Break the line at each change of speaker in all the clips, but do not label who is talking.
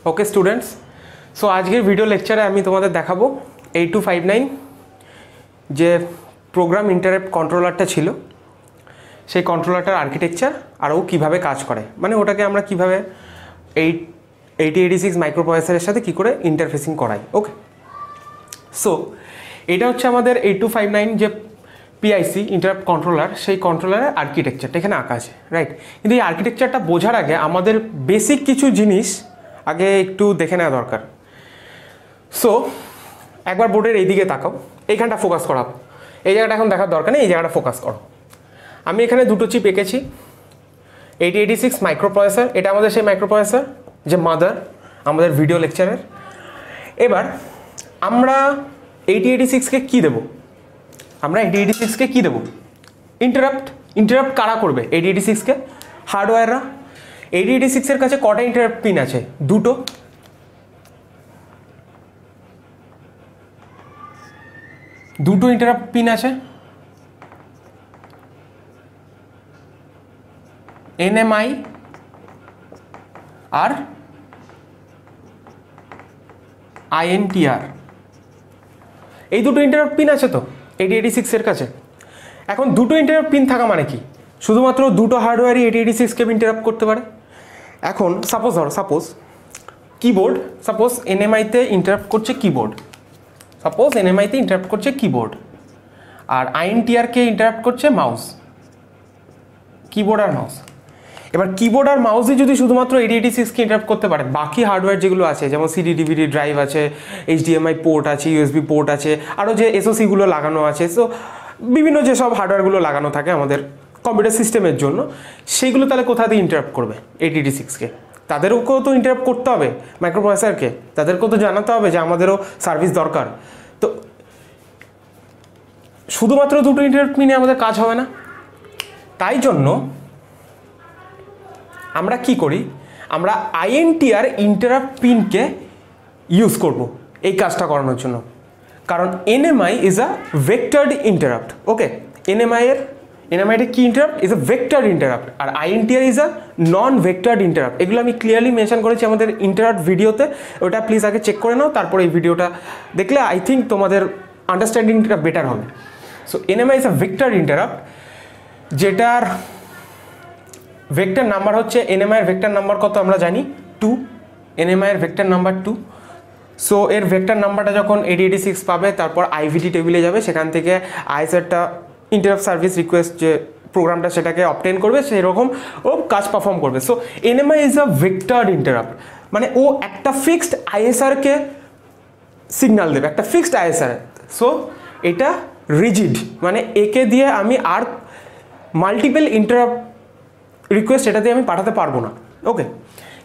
Okay students, सो आजकेर video लेक्चारे आमी तोमादेर देखाबो 8259 जे प्रोग्राम इंटाराप्ट कंट्रोलारटा छिलो सेई कंट्रोलारटार आर्किटेक्चर और ओ किभाबे काज करे, माने ओटाके आमरा किभाबे 8086 माइक्रोप्रसेसरेर साथे कि करे इंटारफेसिंग कराई। ओके, सो एटा होच्छे आमादेर 8259 जे PIC इंटाराप्ट कंट्रोलार सेई कंट्रोलारेर आर्किटेक्चरटा एखाने आँका आछे, राइट। किन्तु एई आर्किटेक्चरटा बोझार आगे आमादेर बेसिक किछु जिनिस आगे एकटू देखे नेওয়া दरकार। सो एक बार बोर्डेर एइदिके ताकाओ, एइखानटा फोकास करो, এই জায়গাটা এখন দেখার দরকার নেই, এই জায়গাটা ফোকাস করো। আমি এখানে দুটো চিপ এঁকেছি 8086 মাইক্রোপ্রসেসর, এটা আমাদের সেই মাইক্রোপ্রসেসর যে মাদার আমাদের ভিডিও লেকচারের। এবার আমরা 8086 কে কি দেব, আমরা 8086 কে কি দেব, ইন্টারাপ্ট কারা করবে 8086 কে? হার্ডওয়্যাররা। 8086 এর কাছে কটা ইন্টারাপ্ট পিন আছে? দুটো ইন্টারাপ্ট পিন আছে, NMI আর INTR। এই দুটো ইন্টারাপ্ট পিন আছে তো 8086 এর কাছে। এখন দুটো ইন্টারাপ্ট পিন থাকা মানে কি? শুধুমাত্র দুটো হার্ডওয়্যারই 8086 কে ইন্টারাপ্ট করতে পারে। এখন সাপোজ কিবোর্ড, সাপোজ NMI তে ইন্টারাপ্ট করছে কিবোর্ড, সাপোজ NMI তে ইন্টারাপ্ট করছে কিবোর্ড আর INTR কে ইন্টারাপ্ট করছে মাউস, কিবোর্ড আর মাউস। এবার কিবোর্ড আর মাউসই যদি শুধুমাত্র 8086 কে ইন্টারাপ্ট করতে পারে, বাকি হার্ডওয়্যার যেগুলো আছে যেমন CD DVD ড্রাইভ আছে, HDMI পোর্ট আছে, USB পোর্ট আছে, আরও যে SoC গুলো লাগানো আছে, সো বিভিন্ন যেসব হার্ডওয়্যারগুলো লাগানো থাকে আমাদের কম্পিউটার সিস্টেমের জন্য, সেইগুলো তাহলে কোথা দিয়ে ইন্টারাপ্ট করবে 8086 কে? তাদেরকেও তো ইন্টারাপ্ট করতে হবে মাইক্রোপ্রসেসরকে, তাদেরকেও তো জানাতে হবে যে আমাদেরও সার্ভিস দরকার। তো শুধুমাত্র দুটো ইন্টারাপ্ট পিনে আমাদের কাজ হবে না, তাই জন্য আমরা কি করি, আমরা INTR ইন্টারাপ্ট পিনকে ইউজ করব এই কাজটা করানোর জন্য। কারণ NMI is a vectored interrupt. Okay, NMI কি interrupt? Is a vectored interrupt, আর INTR is a non vectored interrupt. এগুলো আমি ক্লিয়ারলি মেনশন করেছি আমাদের ইন্টারাপ্ট ভিডিওতে, ওটা প্লিজ আগে চেক করে নাও, তারপর এই ভিডিওটা দেখলে আই থিঙ্ক তোমাদের আন্ডারস্ট্যান্ডিংটা বেটার হবে। So NMI is a vectored interrupt, যেটার ভেক্টর নাম্বার হচ্ছে, NMI এর ভেক্টর নাম্বার কত আমরা জানি? 2। NMI এর ভেক্টর নাম্বার 2। সো এর ভেক্টর নাম্বারটা যখন 8086 পাবে তারপর IVT টেবিলে যাবে, সেখান থেকে ISRটা ইন্টারাপ্ট সার্ভিস রিকোয়েস্ট যে প্রোগ্রামটা সেটাকে অবটেন করবে, সেরকম ও কাজ পারফর্ম করবে। So NMI is a vectored interrupt, মানে ও একটা ফিক্সড ISRকে সিগন্যাল দেবে, একটা ফিক্সড ISR। সো এটা রিজিড, মানে একে দিয়ে আমি আর মাল্টিপল ইন্টারাপ্ট রিকোয়েস্ট এটা দিয়ে আমি পাঠাতে পারবো না। ওকে,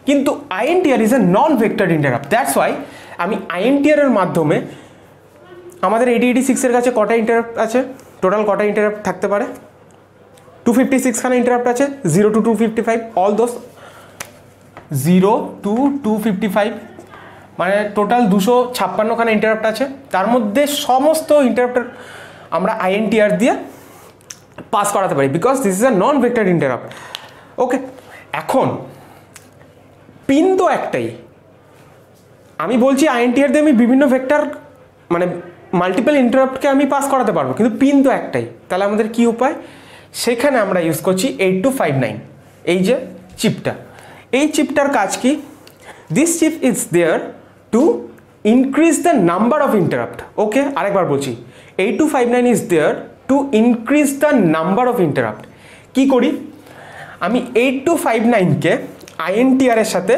কিন্তু INTR is a non vector interrupt, that's why আমি INTR এর মাধ্যমে আমাদের 8086 এর কাছে কটা ইন্টারাপ্ট আছে, টোটাল কটা ইন্টারাপ্ট থাকতে পারে? 256 খানা ইন্টারাপ্ট আছে, 0 to 255, অল দোজ 0 to 255, মানে টোটাল 256 খানা ইন্টারাপ্ট আছে। তার মধ্যে সমস্ত ইন্টারাপ্টের আমরা INTR দিয়ে পাস করাতে পারি, because this is a non vector interrupt. Okay, এখন পিন তো একটাই, আমি বলছি INTR দিয়ে আমি বিভিন্ন ভেক্টর মানে মাল্টিপল ইন্টারাপ্টকে আমি পাস করাতে পারবো, কিন্তু পিন তো একটাই। তাহলে আমাদের কি উপায়? সেখানে আমরা ইউজ করছি 8259, এই যে চিপটা। এই চিপটার কাজ কি? This chip is there to increase the number of interrupt. Okay, আরেকবার বলছি, 8259 is there to increase the number of interrupt. কি করি? আমি 8259কে INTR এর সাথে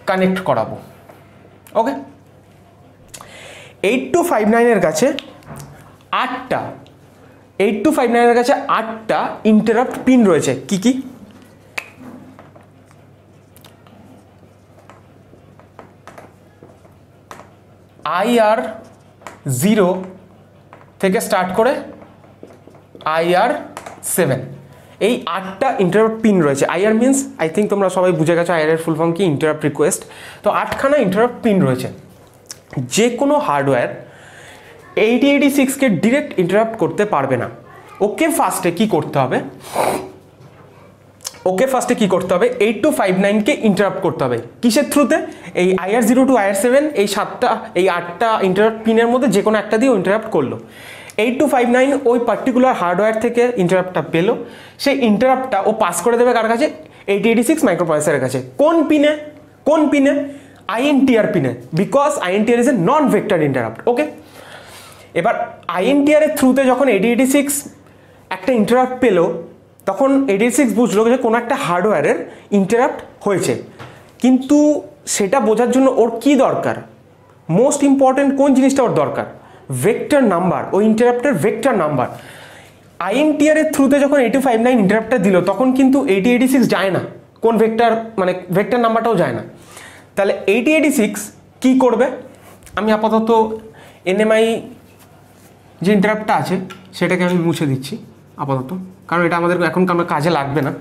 কানেক্ট করাবো। ওকে, 8259 এর কাছে 8টা ইন্টারাপ্ট পিন রয়েছে। কি কি? IR0 থেকে স্টার্ট করে IR7, এই 8টা ইন্টারাপ্ট পিন রয়েছে। IR মিনস আই থিঙ্ক তোমরা সবাই বুঝে গেছো IR এর ফুল ফর্ম কি, ইন্টারাপ্ট রিকোয়েস্ট। তো 8খানা ইন্টারাপ্ট পিন রয়েছে। যে কোনো হার্ডওয়্যার 8086 কে ডিরেক্ট ইন্টারাপ্ট করতে পারবে না। ওকে, ফার্স্টে কি করতে হবে, ওকে ফার্স্টে কি করতে হবে, 8259 কে ইন্টারাপ্ট করতে হবে কিসের থ্রুতে, এই IR0 টু IR7 এই 8টা ইন্টারাপ্ট পিনের মধ্যে যে কোনো একটা দিয়ে ইন্টারাপ্ট করলো। 8259 ওই পার্টিকুলার হার্ডওয়্যার থেকে ইন্টারাপ্টটা পেলো, সেই ইন্টারাপ্টটা ও পাস করে দেবে কার কাছে, 8086 মাইক্রোপ্রসেসরের কাছে। কোন পিনে INTR পিনে, because INTR is a non vector interrupt. Okay, এবার INTR এর থ্রুতে যখন 8086 একটা ইন্টারাপ্ট পেলো, তখন 8086 বুঝলো যে কোনো একটা হার্ডওয়্যারের ইন্টারাপ্ট হয়েছে, কিন্তু সেটা বোঝার জন্য ওর কি দরকার, মোস্ট ইম্পর্টেন্ট কোন জিনিসটা ওর দরকার, ভেক্টর নাম্বার, ওই ইন্টারাপ্টের ভেক্টর নাম্বার। INTR এর থ্রুতে যখন 8259 ইন্টারাপ্টটা দিল, তখন কিন্তু 8086 যায় না, কোন ভেক্টর মানে ভেক্টর নাম্বারটাও যায় না। তাহলে 8086 কি করবে, আমি আপাতত NMI যে ইন্টারাপ্টটা আছে সেটাকে আমি মুছে দিচ্ছি আপাতত, কারণ এটা আমাদের এখন কাজে লাগবে না।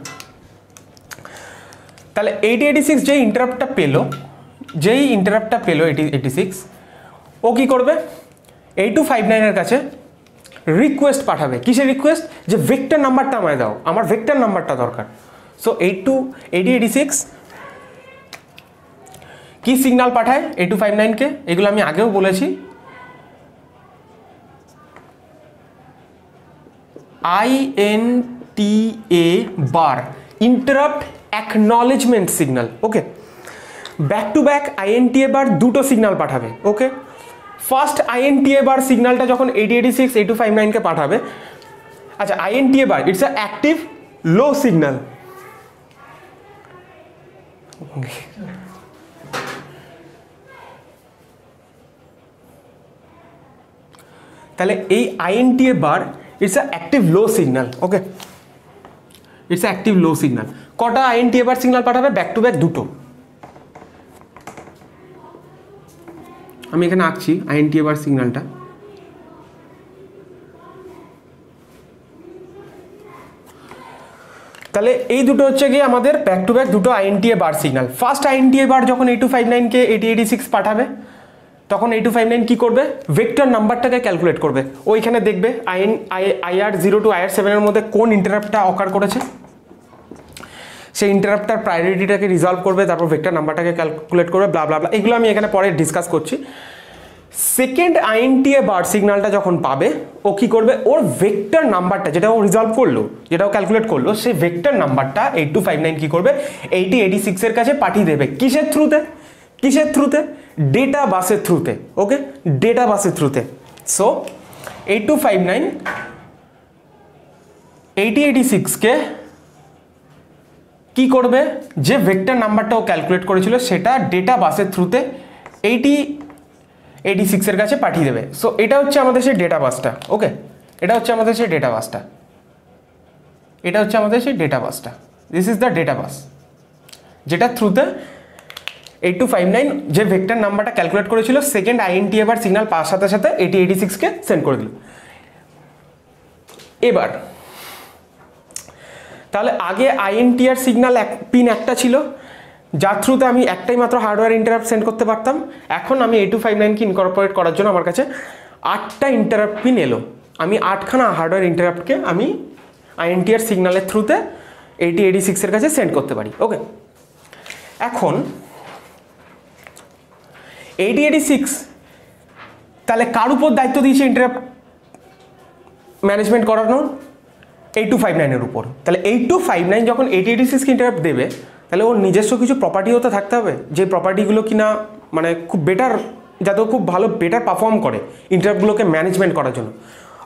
তাহলে 8086 যেই ইন্টারাপ্টটা পেলো 8086 ও কি করবে, 8259 এর কাছে রিকোয়েস্ট পাঠাবে। কিসের রিকোয়েস্ট, যে ভেক্টর নাম্বারটা আমায় দাও, আমার ভেক্টর নাম্বারটা দরকার। সো 8086 কি সিগন্যাল পাঠায় 8259 কে, এগুলো আমি আগেও বলেছি, INTA bar, interrupt acknowledgement signal. Okay, back to back INTA বার দুটো সিগন্যাল পাঠাবে। ওকে, ফার্স্ট INTA বার সিগন্যালটা যখন 8086 8259 কে পাঠাবে, আচ্ছা INTA bar it's a active low signal. তাহলে এই INTA bar it's a active low signal. Okay, it's active low signal. কটা INTA বার signal পাঠাবে, back to back দুটো। আমি এখানে আঁকছি INTA বার সিগন্যালটা। তাহলে এই দুটো হচ্ছে গিয়ে আমাদের ব্যাক টু ব্যাক দুটো INTA বার সিগন্যাল। ফার্স্ট INTA বার যখন 8259 কে 8086 পাঠাবে, তখন 8259 কি করবে, ভেক্টর নাম্বারটাকে ক্যালকুলেট করবে। ওইখানে দেখবে IR0 টু IR7 এর মধ্যে কোন ইন্টারাপ্টটা অকার করেছে, সেই ইন্টারাপ্টটার প্রায়োরিটিটাকে রিজলভ করবে, তারপর ভেক্টর নাম্বারটাকে ক্যালকুলেট করবে, ব্লা ব্লা ব্লা, এগুলো আমি এখানে পরে ডিসকাস করছি। সেকেন্ড INTA বার সিগন্যালটা যখন পাবে, ও কি করবে, ওর ভেক্টর নাম্বারটা যেটা ও রিজলভ করলো, যেটা ও ক্যালকুলেট করলো, সেই ভেক্টর নাম্বারটা 8259 কি করবে, 8086 এর কাছে পাঠিয়ে দেবে। কিসের থ্রুতে, ডেটা বাসের থ্রুতে। ওকে, ডেটা বাসের থ্রুতে। সো 8259 8086 কে কি করবে, যে ভেক্টর নাম্বারটা ও ক্যালকুলেট করেছিল সেটা ডেটা বাসের থ্রুতে 8086 এর কাছে পাঠিয়ে দেবে। সো এটা হচ্ছে আমাদের সেই ডেটা বাসটা। ওকে, এটা হচ্ছে আমাদের সেই ডেটা বাসটা, দিস ইজ দ্য ডেটা বাস, যেটা থ্রুতে 8259 যে ভেক্টর নাম্বারটা ক্যালকুলেট করেছিল সেকেন্ড INTA বার সিগন্যাল পাওয়ার সাথে সাথে 8086 কে সেন্ড করে দিল। এবার তাহলে আগে INTR সিগন্যাল পিন একটা ছিল, যার থ্রুতে আমি একটাই মাত্র হার্ডওয়্যার ইন্টারাপ্ট সেন্ড করতে পারতাম। এখন আমি 8259 কে ইনকর্পোরেট করার জন্য আমার কাছে 8টা ইন্টারাপ্ট পিন এলো, আমি 8খানা হার্ডওয়্যার ইন্টারাপ্টকে আমি INTR সিগন্যালের থ্রুতে 8086 এর কাছে সেন্ড করতে পারি। ওকে, এখন 8086 তাহলে কার উপর দায়িত্ব দিয়েছে ইন্টারাপ্ট ম্যানেজমেন্ট করানোর, 8259 এর উপর। তাহলে 8259 যখন 8086 কে ইন্টারাপ্ট দেবে, তাহলে ওর নিজস্ব কিছু প্রপার্টিও তো থাকতে হবে, যে প্রপার্টিগুলো কিনা মানে খুব বেটার, যাতে খুব ভালো বেটার পারফর্ম করে ইন্টারাপ্টগুলোকে ম্যানেজমেন্ট করার জন্য।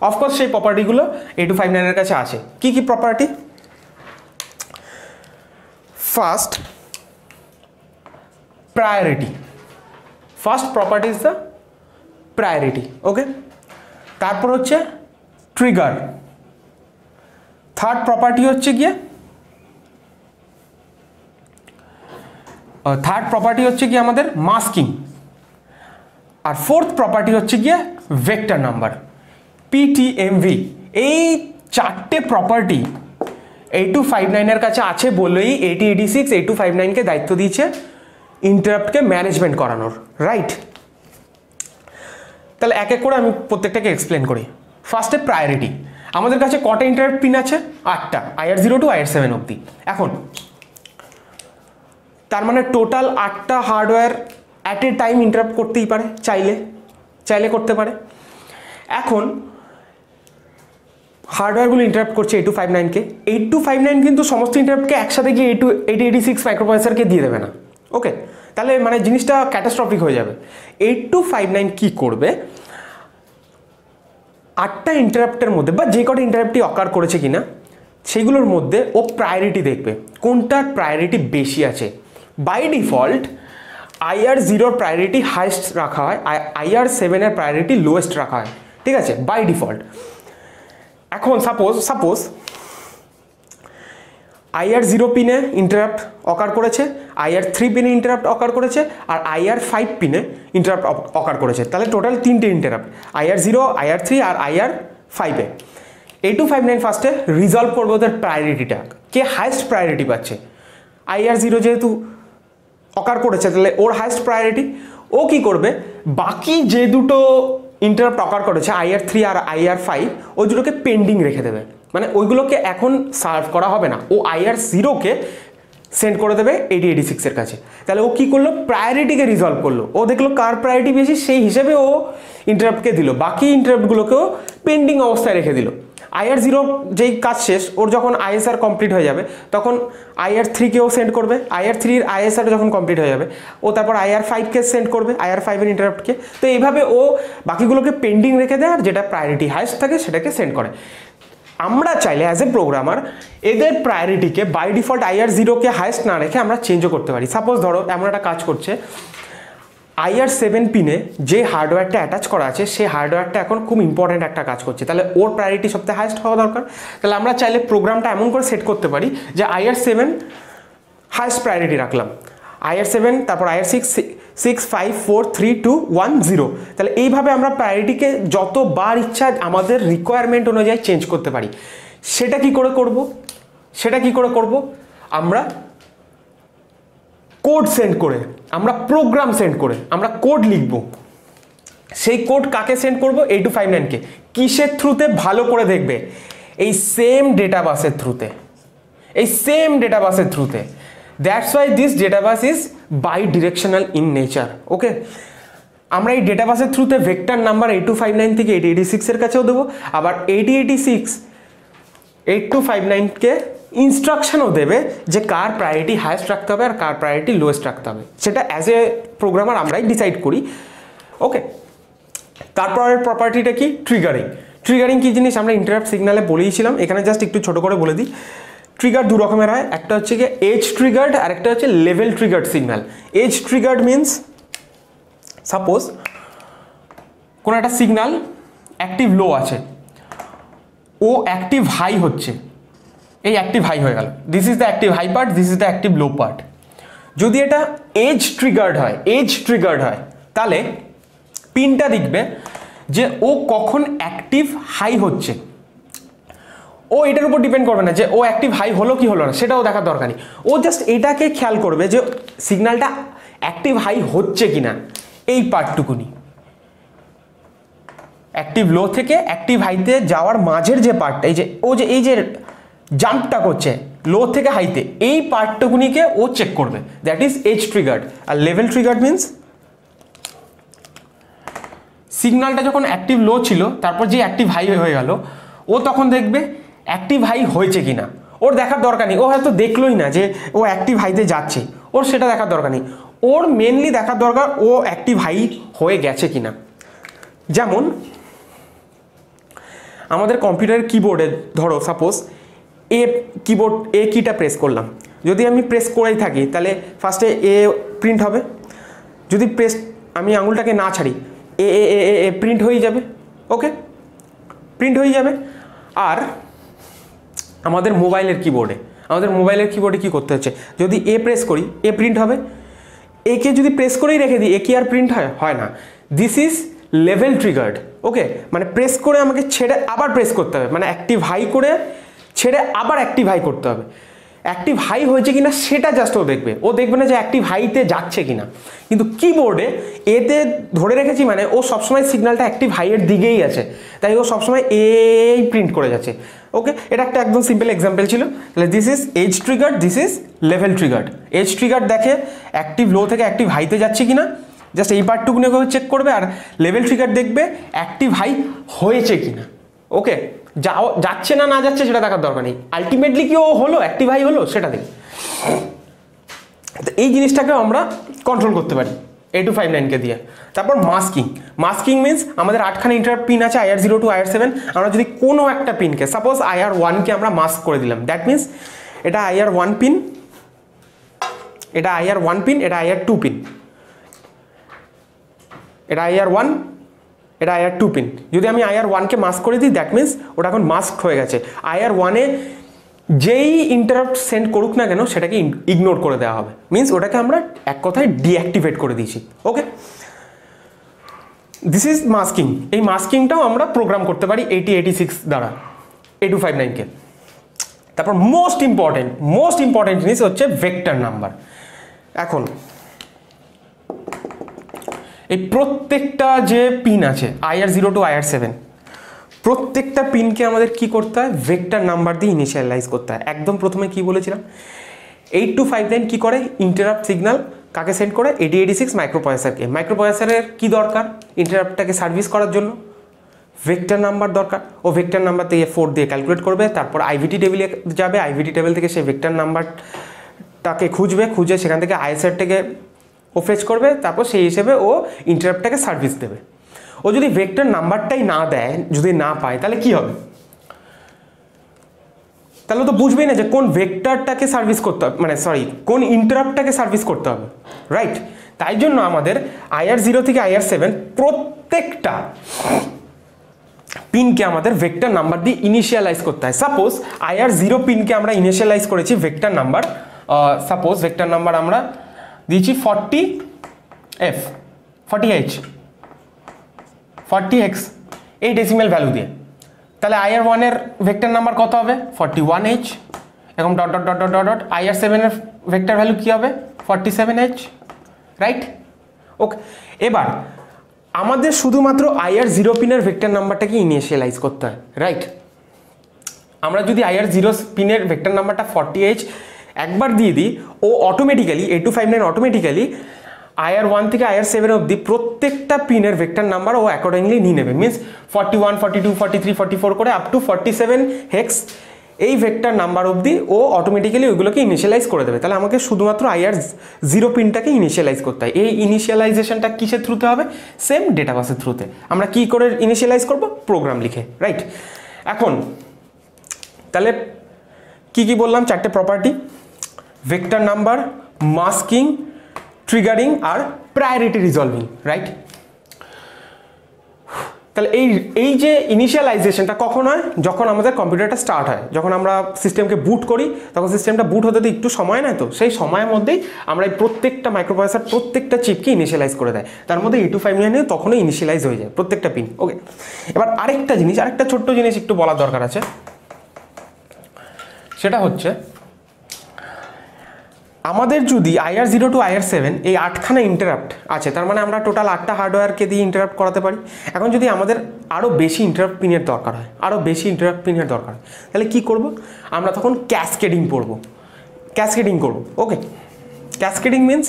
অফকোর্স সেই প্রপার্টিগুলো 8259 এর কাছে আছে। কি কি property? First priority, first property is the priority. Okay, তারপর হচ্ছে ট্রিগার, থার্ড প্রপার্টি হচ্ছে গিয়ে আমাদের মাস্কিং, আর ফোর্থ প্রপার্টি হচ্ছে গিয়ে ভেক্টর নাম্বার, PTMV। এই চারটে প্রপার্টি 8259 এর কাছে আছে বলেই 8086 8259 কে দায়িত্ব দিয়েছে ইন্টারাপ্টকে ম্যানেজমেন্ট করানোর, রাইট? তাহলে এক এক করে আমি প্রত্যেকটাকে এক্সপ্লেন করি। ফার্স্টে প্রায়োরিটি, আমাদের কাছে কটা ইন্টারাপ্ট পিন আছে? 8টা, IR0 টু IR7 অবধি। এখন তার মানে টোটাল 8টা hardware at a time interrupt করতেই পারে, চাইলে করতে পারে। এখন হার্ডওয়্যারগুলো ইন্টারাপ্ট করছে 8259কে। 8259 কিন্তু সমস্ত ইন্টারাপ্টকে একসাথে গিয়ে 8086 মাইক্রোপ্রসেসরকে দিয়ে দেবে না। ওকে, তাহলে মানে জিনিসটা ক্যাটাস্ট্রফিক হয়ে যাবে। 8259 কি করবে, 8টা ইন্টারাপ্টের মধ্যে বা যে কটা ইন্টারাপ্টই অকার করেছে কিনা সেগুলোর মধ্যে ও প্রায়োরিটি দেখবে কোনটার প্রায়োরিটি বেশি আছে। By default IR0 priority highest রাখা হয়, IR7 এর প্রায়োরিটি লোয়েস্ট রাখা হয়, ঠিক আছে, বাই ডিফল্ট। এখন সাপোজ IR0 পিনে ইন্টারাপ্ট অকার করেছে, IR3 পিনে ইন্টারাপ্ট অকার করেছে, আর IR5 পিনে ইন্টারাপ্ট অকার করেছে, তাহলে টোটাল 3টে ইন্টারাপ্ট, IR0, IR3 আর IR5-এ। 8259 ফার্স্টে রিজলভ করবে ওদের প্রায়োরিটিটা, কে হাইস্ট প্রায়োরিটি পাচ্ছে। IR0 যেহেতু অকার করেছে তাহলে ওর হাইস্ট প্রায়োরিটি। ও কি করবে, বাকি যে দুটো ইন্টারাপ্ট অকার করেছে IR3 আর IR5 ওই দুটোকে পেন্ডিং রেখে দেবে, মানে ওইগুলোকে এখন সার্ভ করা হবে না। ও IR0কে সেন্ড করে দেবে 8086-এর কাছে। তাহলে ও কি করলো, প্রায়োরিটিকে রিজলভ করলো। ও দেখলো কার প্রায়োরিটি বেশি, সেই হিসেবে ও ইন্টারাপ্টকে দিল, বাকি ইন্টারাপ্টগুলোকেও পেন্ডিং অবস্থায় রেখে দিল। IR0 যেই কাজ শেষ, ওর যখন ISR কমপ্লিট হয়ে যাবে তখন IR3-কেও সেন্ড করবে, IR3-র ISR যখন কমপ্লিট হয়ে যাবে ও তারপর IR5-কে সেন্ড করবে, IR5-এর ইন্টারাপ্টকে। তো এইভাবে ও বাকিগুলোকে পেন্ডিং রেখে দেয় আর যেটা প্রায়োরিটি হাইস্ট থাকে সেটাকে সেন্ড করে। আমরা চাইলে অ্যাজ এ প্রোগ্রামার এদের প্রায়োরিটিকে বাই ডিফল্ট IR0-কে হাইস্ট না রেখে আমরা চেঞ্জও করতে পারি। সাপোজ ধরো এমন একটা কাজ করছে, IR7 পিনে যে হার্ডওয়্যারটা অ্যাটাচ করা আছে সেই হার্ডওয়্যারটা এখন খুব ইম্পর্ট্যান্ট একটা কাজ করছে, তাহলে ওর প্রায়োরিটি সবথেকে হাইস্ট হওয়া দরকার। তাহলে আমরা চাইলে প্রোগ্রামটা এমন করে সেট করতে পারি যে IR7 হাইস্ট প্রায়োরিটি রাখলাম, IR7 তারপর IR6 6 5 4 3 2 1 0। তাহলে এইভাবে আমরা প্রায়োরিটিকে যতবার ইচ্ছা আমাদের রিকোয়ারমেন্ট অনুযায়ী চেঞ্জ করতে পারি। সেটা কি করে করব, আমরা কোড সেন্ড করে, আমরা প্রোগ্রাম সেন্ড করে আমরা কোড লিখব। সেই কোড কাকে সেন্ড করব, 8259-কে। কিসের থ্রুতে, ভালো করে দেখবে, এই সেম ডেটাবাসের থ্রুতে। That's why this data bus is bidirectional in nature. Okay, আমরা এই ডেটাবাসের থ্রুতে ভেক্টর নাম্বার 8259 থেকে 8086-এর কাছেও দেবো, আবার 8259-কে ইনস্ট্রাকশনও দেবে যে কার প্রায়োরিটি হাইস্ট রাখতে হবে আর কার প্রায়োরিটি লোয়েস্ট রাখতে হবে। সেটা অ্যাজ এ প্রোগ্রামার আমরাই ডিসাইড করি। ওকে, তারপরের প্রপার্টিটা কি, ট্রিগারিং কি জিনিস আমরা ইন্টারাপ্ট সিগনালে বলেইছিলাম, এখানে জাস্ট একটু ছোট করে বলে দিই। ট্রিগার দু রকমের হয়, একটা হচ্ছে কি এজ ট্রিগার্ড আর একটা হচ্ছে level triggered signal. Edge triggered means suppose কোনো একটা সিগন্যাল অ্যাক্টিভ লো আছে, ও অ্যাক্টিভ হাই হচ্ছে, এই অ্যাক্টিভ হাই হয়ে গেল, this is the active high part, this is the active low part. যদি এটা এজ ট্রিগার্ড হয় তাহলে পিনটা দেখবে যে ও কখন অ্যাক্টিভ হাই হচ্ছে। ও এটার উপর ডিপেন্ড করবে না যে ও অ্যাক্টিভ হাই হলো কি হলো না, সেটাও দেখার দরকার নেই। ও জাস্ট এটাকে খেয়াল করবে যে সিগন্যালটা অ্যাক্টিভ হাই হচ্ছে কিনা, এই পার্টটুকুনি। অ্যাক্টিভ লো থেকে অ্যাক্টিভ হাইতে যাওয়ার মাঝের যে পার্টটা, এই যে জাম্পটা করছে লো থেকে হাইতে, এই পার্টটুকুনিকে ও চেক করবে, দ্যাট ইজ এজ ট্রিগার্ড। আর লেভেল ট্রিগার্ড মিনস সিগন্যালটা যখন অ্যাক্টিভ লো ছিল তারপর যে অ্যাক্টিভ হাই হয়ে গেল, ও তখন দেখবে অ্যাক্টিভ হাই হয়েছে কিনা। ওর দেখার দরকার নেই, ও হয়তো দেখলোই না যে ও অ্যাক্টিভ হাইতে যাচ্ছে, ওর সেটা দেখার দরকার নেই। ওর মেনলি দেখার দরকার ও অ্যাক্টিভ হাই হয়ে গেছে কিনা। যেমন আমাদের কম্পিউটারের কিবোর্ডে ধরো সাপোজ এ কিটা প্রেস করলাম, যদি আমি প্রেস করেই থাকি তাহলে ফার্স্টে এ প্রিন্ট হবে, যদি আমি আঙুলটাকে না ছাড়ি এ প্রিন্ট হয়ে যাবে। ওকে, প্রিন্ট হয়ে যাবে। আর আমাদের মোবাইলের কিবোর্ডে কি করতে হচ্ছে, যদি এ প্রেস করি এ প্রিন্ট হবে, একে যদি প্রেস করেই রেখে দিই এ কি আর প্রিন্ট হয় না। This is level triggered. Okay, মানে প্রেস করে আমাকে ছেড়ে আবার প্রেস করতে হবে, মানে অ্যাক্টিভ হাই করে ছেড়ে আবার অ্যাক্টিভ হাই করতে হবে। অ্যাক্টিভ হাই হয়েছে কিনা সেটা জাস্ট ও দেখবে না যে অ্যাক্টিভ হাইতে যাচ্ছে কিনা। কিন্তু কিবোর্ডে এতে ধরে রেখেছি মানে ও সবসময় সিগন্যালটা অ্যাক্টিভ হাইয়ের দিকেই আছে, তাই ও সবসময় এই প্রিন্ট করে যাচ্ছে। ওকে, এটা একটা একদম সিম্পল এক্সাম্পল ছিল। তাহলে this is edge triggered, this is level triggered. Edge triggered দেখে অ্যাক্টিভ লো থেকে অ্যাক্টিভ হাইতে যাচ্ছে কিনা, জাস্ট এই পার্টটুকু নিয়ে চেক করবে। আর লেভেল ট্রিগার দেখবে অ্যাক্টিভ হাই হয়েছে কিনা। ওকে, যাচ্ছে না যাচ্ছে সেটা দেখার দরকার নেই, আলটিমেটলি কি ও হলো অ্যাক্টিভ হাই হলো সেটা দেখি। তো এই জিনিসটাকে আমরা কন্ট্রোল করতে পারি 8259 দিয়ে। তারপর মাস্কিং মিনস আমাদের 8খানা ইন্টারাপ্ট পিন আছে IR0 to IR7। আমরা যদি কোনো একটা পিনকে সাপোজ IR1কে আমরা মাস্ক করে দিলাম, দ্যাট মিনস এটা IR1 পিন, এটা IR1 পিন, এটা IR2 পিন, এটা IR1, এটা IR2 পিন। যদি আমি IR1কে মাস্ক করে দিই দ্যাট মিনস ওটা এখন মাস্ক হয়ে গেছে। IR1-এ যেই ইন্টারাপ্ট সেন্ড করুক না কেন সেটাকে ইগনোর করে দেওয়া হবে, মিনস ওটাকে আমরা এক কথায় ডিঅ্যাক্টিভেট করে দিয়েছি। ওকে, দিস ইজ মাস্কিং। এই মাস্কিংটাও আমরা প্রোগ্রাম করতে পারি 8086 দ্বারা 8259-কে। তারপর মোস্ট ইম্পর্টেন্ট জিনিস হচ্ছে ভেক্টর নাম্বার। এখন এই প্রত্যেকটা যে পিন আছে IR0 to IR7, প্রত্যেকটা পিনকে আমাদের কি করতে হয়, ভেক্টর নাম্বার দিয়ে ইনিশিয়ালাইজ করতে হয়। একদম প্রথমে কি বলেছিলাম, 8259 কি করে, ইন্টারাপ্ট সিগন্যাল কাকে সেন্ড করে, 8086 মাইক্রোপ্রসেসরকে। মাইক্রোপ্রসেসরের কি দরকার, ইন্টারাপ্টটাকে সার্ভিস করার জন্য ভেক্টর নাম্বার দরকার। ও ভেক্টর নাম্বার থেকে 4 দিয়ে ক্যালকুলেট করবে, তারপর আইভিটি টেবিলে যাবে, আইভিটি টেবিল থেকে সেই ভেক্টর নাম্বারটাকে খুঁজে সেখান থেকে ISR থেকে ও ফেচ করবে, তারপর সেই হিসেবে ও ইন্টারাপ্টটাকে সার্ভিস দেবে। ও যদি ভেক্টর নাম্বারটাই না দেয়, যদি না পায়, তাহলে কি হবে, তাহলে তো বুঝবেই না যে কোন ভেক্টরটাকে সার্ভিস করতে হবে, মানে সরি কোন ইন্টারাপ্টটাকে সার্ভিস করতে হবে, রাইট। তাই জন্য আমাদের IR0 থেকে IR7 প্রত্যেকটা পিনকে আমাদের ভেক্টর নাম্বার দিয়ে ইনিশিয়ালাইজ করতে হয়। সাপোজ IR0 পিনকে আমরা ইনিশিয়ালাইজ করেছি vector number, suppose vector number আমরা দিয়েছি 40H এই ডেসিমেল ভ্যালু দিয়ে। তাহলে IR1-এর ভেক্টর নাম্বার কত হবে, 41H, এরকম dot dot dot dot dot. IR7-এর ভেক্টর ভ্যালু কী হবে, 47H, রাইট। ওকে, এবার আমাদের শুধুমাত্র IR0 পিনের ভেক্টর নাম্বারটাকে ইনিশিয়ালাইজ করতে হয়, রাইট। আমরা যদি IR0 পিনের ভেক্টর নাম্বারটা 40H একবার দিয়ে দিই, ও অটোমেটিক্যালি 8259 অটোমেটিক্যালি IR1 থেকে IR7 অবধি প্রত্যেকটা পিনের ভেক্টর নাম্বার ও অ্যাকর্ডিংলি নিয়ে নেবে, মিনস 41, 42, 43, 44 করে আপ টু 47 হেক্স এই ভেক্টর নাম্বার অবধি ও অটোমেটিক্যালি ওইগুলোকে ইনিশিয়ালাইজ করে দেবে। তাহলে আমাকে শুধুমাত্র IR0 পিনটাকে ইনিশিয়ালাইজ করতে হয়। এই ইনিশিয়ালাইজেশনটা কিসের থ্রুতে হবে, সেম ডেটা বাসের থ্রুতে। আমরা কি করে ইনিশিয়ালাইজ করব, প্রোগ্রাম লিখে, রাইট। এখন তাহলে কি বললাম, 4টে property, vector number, masking, triggering আর প্রায়োরিটি রিজলভিং, রাইট। তাহলে এই যে ইনিশিয়ালাইজেশনটা কখন হয়, যখন আমাদের কম্পিউটারটা স্টার্ট হয়, যখন আমরা সিস্টেমকে বুট করি, তখন সিস্টেমটা বুট হতে তো একটু সময় নেয়, তো সেই সময়ের মধ্যেই আমরা এই প্রত্যেকটা মাইক্রোপ্রসেসর প্রত্যেকটা চিপকে ইনিশিয়ালাইজ করে দেয়। তার মধ্যে 8259 তখনই ইনিশিয়ালাইজ হয়ে যায় প্রত্যেকটা পিন। ওকে, এবার আরেকটা ছোট্ট জিনিস একটু বলার দরকার আছে, সেটা হচ্ছে আমাদের যদি IR0 to IR7 এই 8খানা ইন্টারাপ্ট আছে, তার মানে আমরা টোটাল 8টা হার্ডওয়্যারকে দিয়ে ইন্টারাপ্ট করাতে পারি। এখন যদি আমাদের আরও বেশি ইন্টারাপ্ট পিনের দরকার হয়, তাহলে কি করব, আমরা তখন ক্যাসকেডিং করব। ওকে, ক্যাসকেডিং মিনস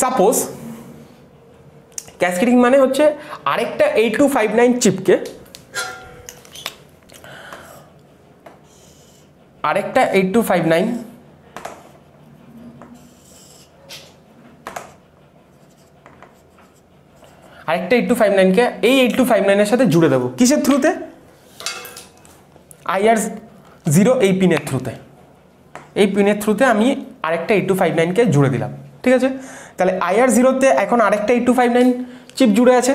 সাপোজ ক্যাসকেডিং মানে হচ্ছে আরেকটা 8259 চিপকে আরেকটা 8259কে এই 8259-এর সাথে জুড়ে দেবো, কিসের থ্রুতে, IR0 এই পিনের থ্রুতে আমি আরেকটা 8259কে জুড়ে দিলাম, ঠিক আছে। তাহলে IR0-তে এখন আরেকটা 8259 চিপ জুড়ে আছে।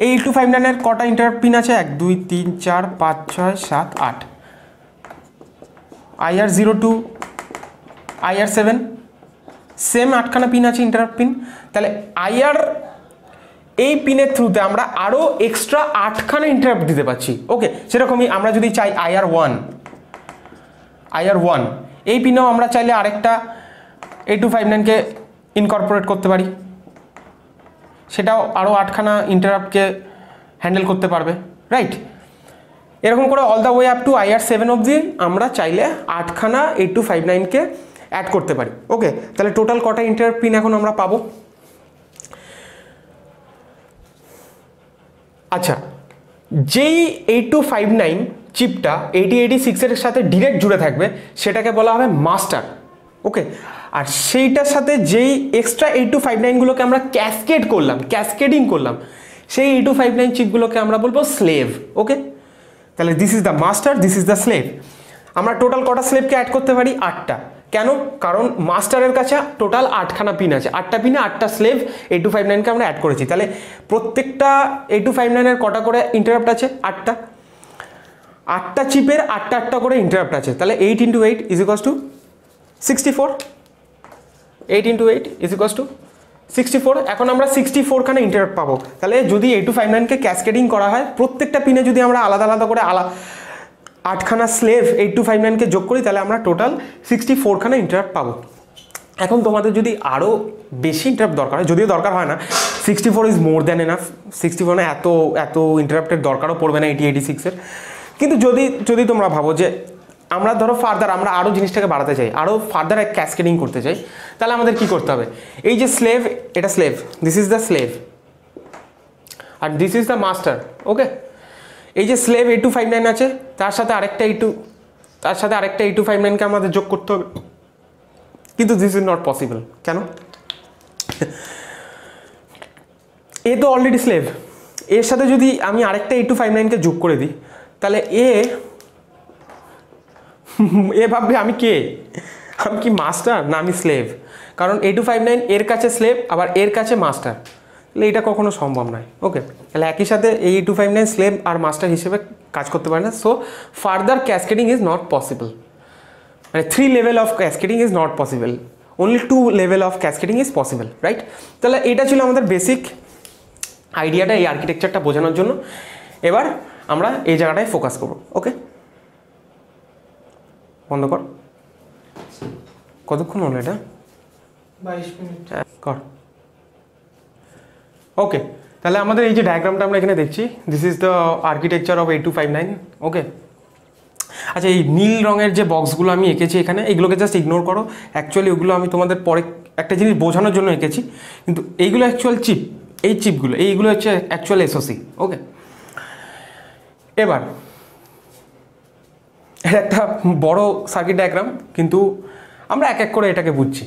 এই 8259-এর কটা ইন্টারাপ্ট পিন আছে, 1 2 3 4 5 6 7 8। IR0 to IR7 সেম 8খানা পিন আছে ইন্টারাপ্ট পিন। তাহলে এই পিনের থ্রুতে আমরা আরও এক্সট্রা 8খানা ইন্টারাপ্ট দিতে পারছি। ওকে, সেরকমই আমরা যদি চাই IR1 এই পিনেও আমরা চাইলে আরেকটা 8259কে ইনকর্পোরেট করতে পারি, সেটাও আরও 8খানা ইন্টারাপ্টকে হ্যান্ডেল করতে পারবে, রাইট? এরকম করে all the way up to IR7 অবধি আমরা চাইলে 8খানা 8259কে অ্যাড করতে পারি। ওকে, তাহলে টোটাল কটা ইন্টারাপ্ট পিন এখন আমরা পাবো? আচ্ছা, যেই 8259 চিপটা 8086-এর সাথে ডিরেক্ট জুড়ে থাকবে সেটাকে বলা হবে মাস্টার। ওকে, আর সেইটার সাথে যেই এক্সট্রা 8259গুলোকে আমরা ক্যাসকেডিং করলাম সেই 8259 চিপগুলোকে আমরা বলবো স্লেভ। ওকে, তাহলে this is the master, this is the slave. আমরা টোটাল কটা স্লেভকে অ্যাড করতে পারি? 8টা। কেন? কারণ মাস্টারের কাছে টোটাল 8খানা পিন আছে, 8টা পিনে 8টা স্লেভ 8259কে আমরা অ্যাড করেছি। তাহলে প্রত্যেকটা 8259-এর কটা করে ইন্টারাপ্ট আছে? 8টা। 8টা চিপের 8টা করে ইন্টারাপ্ট আছে, তাহলে 8 × 8 = 64। 8 × 8 = 64। এখন আমরা 64খানা ইন্টারাপ্ট পাবো। তাহলে যদি 8259কে ক্যাসকেডিং করা হয়, প্রত্যেকটা পিনে যদি আমরা আলাদা আলাদা করে 8খানা স্লেভ 8259কে যোগ করি, তাহলে আমরা টোটাল 64খানা ইন্টারাপ্ট পাবো। এখন তোমাদের যদি আরও বেশি ইন্টারাপ্ট দরকার হয়, যদিও দরকার হয় না, 64 ইজ মোর দ্যান এনাফ। 64 না এত ইন্টারাপ্টের দরকারও পড়বে না 8086-এর। কিন্তু যদি তোমরা ভাবো যে আমরা ধরো ফার্দার আমরা আরও জিনিসটাকে বাড়াতে চাই, আরও ফার্দার ক্যাসকেডিং করতে চাই, তাহলে আমাদের কি করতে হবে? এই যে স্লেভ, এটা slave, this is the slave, আর this is the master. Okay, এই যে স্লেভ 8259 আছে, তার সাথে আরেকটা 8259কে আমাদের যোগ করতে হবে, কিন্তু দিস ইজ নট পসিবল। কেন? এ তো অলরেডি স্লেভ, এর সাথে যদি আমি আরেকটা 8259কে যোগ করে দিই, তাহলে এ ভাববে আমি কে? আমি কি মাস্টার না আমি স্লেভ? কারণ 8259 এর কাছে স্লেভ, আবার এর কাছে মাস্টার, তাহলে এটা কখনো সম্ভব নয়। ওকে, তাহলে একই সাথে এই 8259 স্লেভ আর মাস্টার হিসেবে কাজ করতে পারে না। So further cascading is not possible, মানে 3 level of cascading is not possible, only 2 level of cascading is possible, right? তাহলে এটা ছিল আমাদের বেসিক আইডিয়াটা, এই আর্কিটেকচারটা বোঝানোর জন্য। এবার আমরা এই জায়গাটায় ফোকাস করব। ওকে, বন্ধ কর। কতক্ষণ হলো এটা?
22 মিনিট
কর। ওকে, তাহলে আমাদের এই যে ডায়াগ্রামটা আমরা এখানে দেখছি, this is the architecture of 8259। ওকে, আচ্ছা, এই নীল রঙের যে বক্সগুলো আমি এঁকেছি এখানে, এগুলোকে জাস্ট ইগনোর করো। অ্যাকচুয়ালি ওগুলো আমি তোমাদের পরে একটা জিনিস বোঝানোর জন্য এঁকেছি, কিন্তু এইগুলো অ্যাকচুয়াল চিপ, এই চিপগুলো এইগুলো হচ্ছে অ্যাকচুয়াল এসওসি। ওকে, এবার একটা বড় সার্কিট ডায়াগ্রাম, কিন্তু আমরা এক এক করে এটাকে বুঝছি।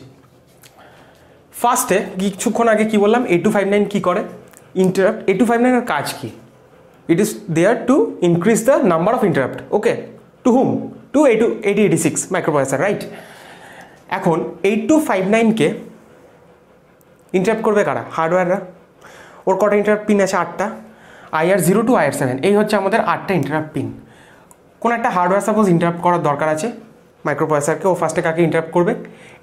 ফার্স্টে কিছুক্ষণ আগে কি বললাম, 8259 কি করে? ইন্টারাপ্ট। 8259 এর কাজ কি? It is there to increase the number of interrupt. Okay, to hmm? To 8086 microprocessor, right? এখন 8259কে ইন্টারাপ্ট করবে কারা? হার্ডওয়্যাররা। ওর কটা ইন্টারাপ্ট পিন আছে? 8টা। IR0 to IR7, এই হচ্ছে আমাদের 8টা ইন্টারাপ্ট পিন। কোন একটা হার্ডওয়্যার সাপোজ ইন্টারাপ্ট করার দরকার আছে মাইক্রোপ্রসেসরকে, ও ফার্স্টে কাকে ইন্টারাপ্ট করবে?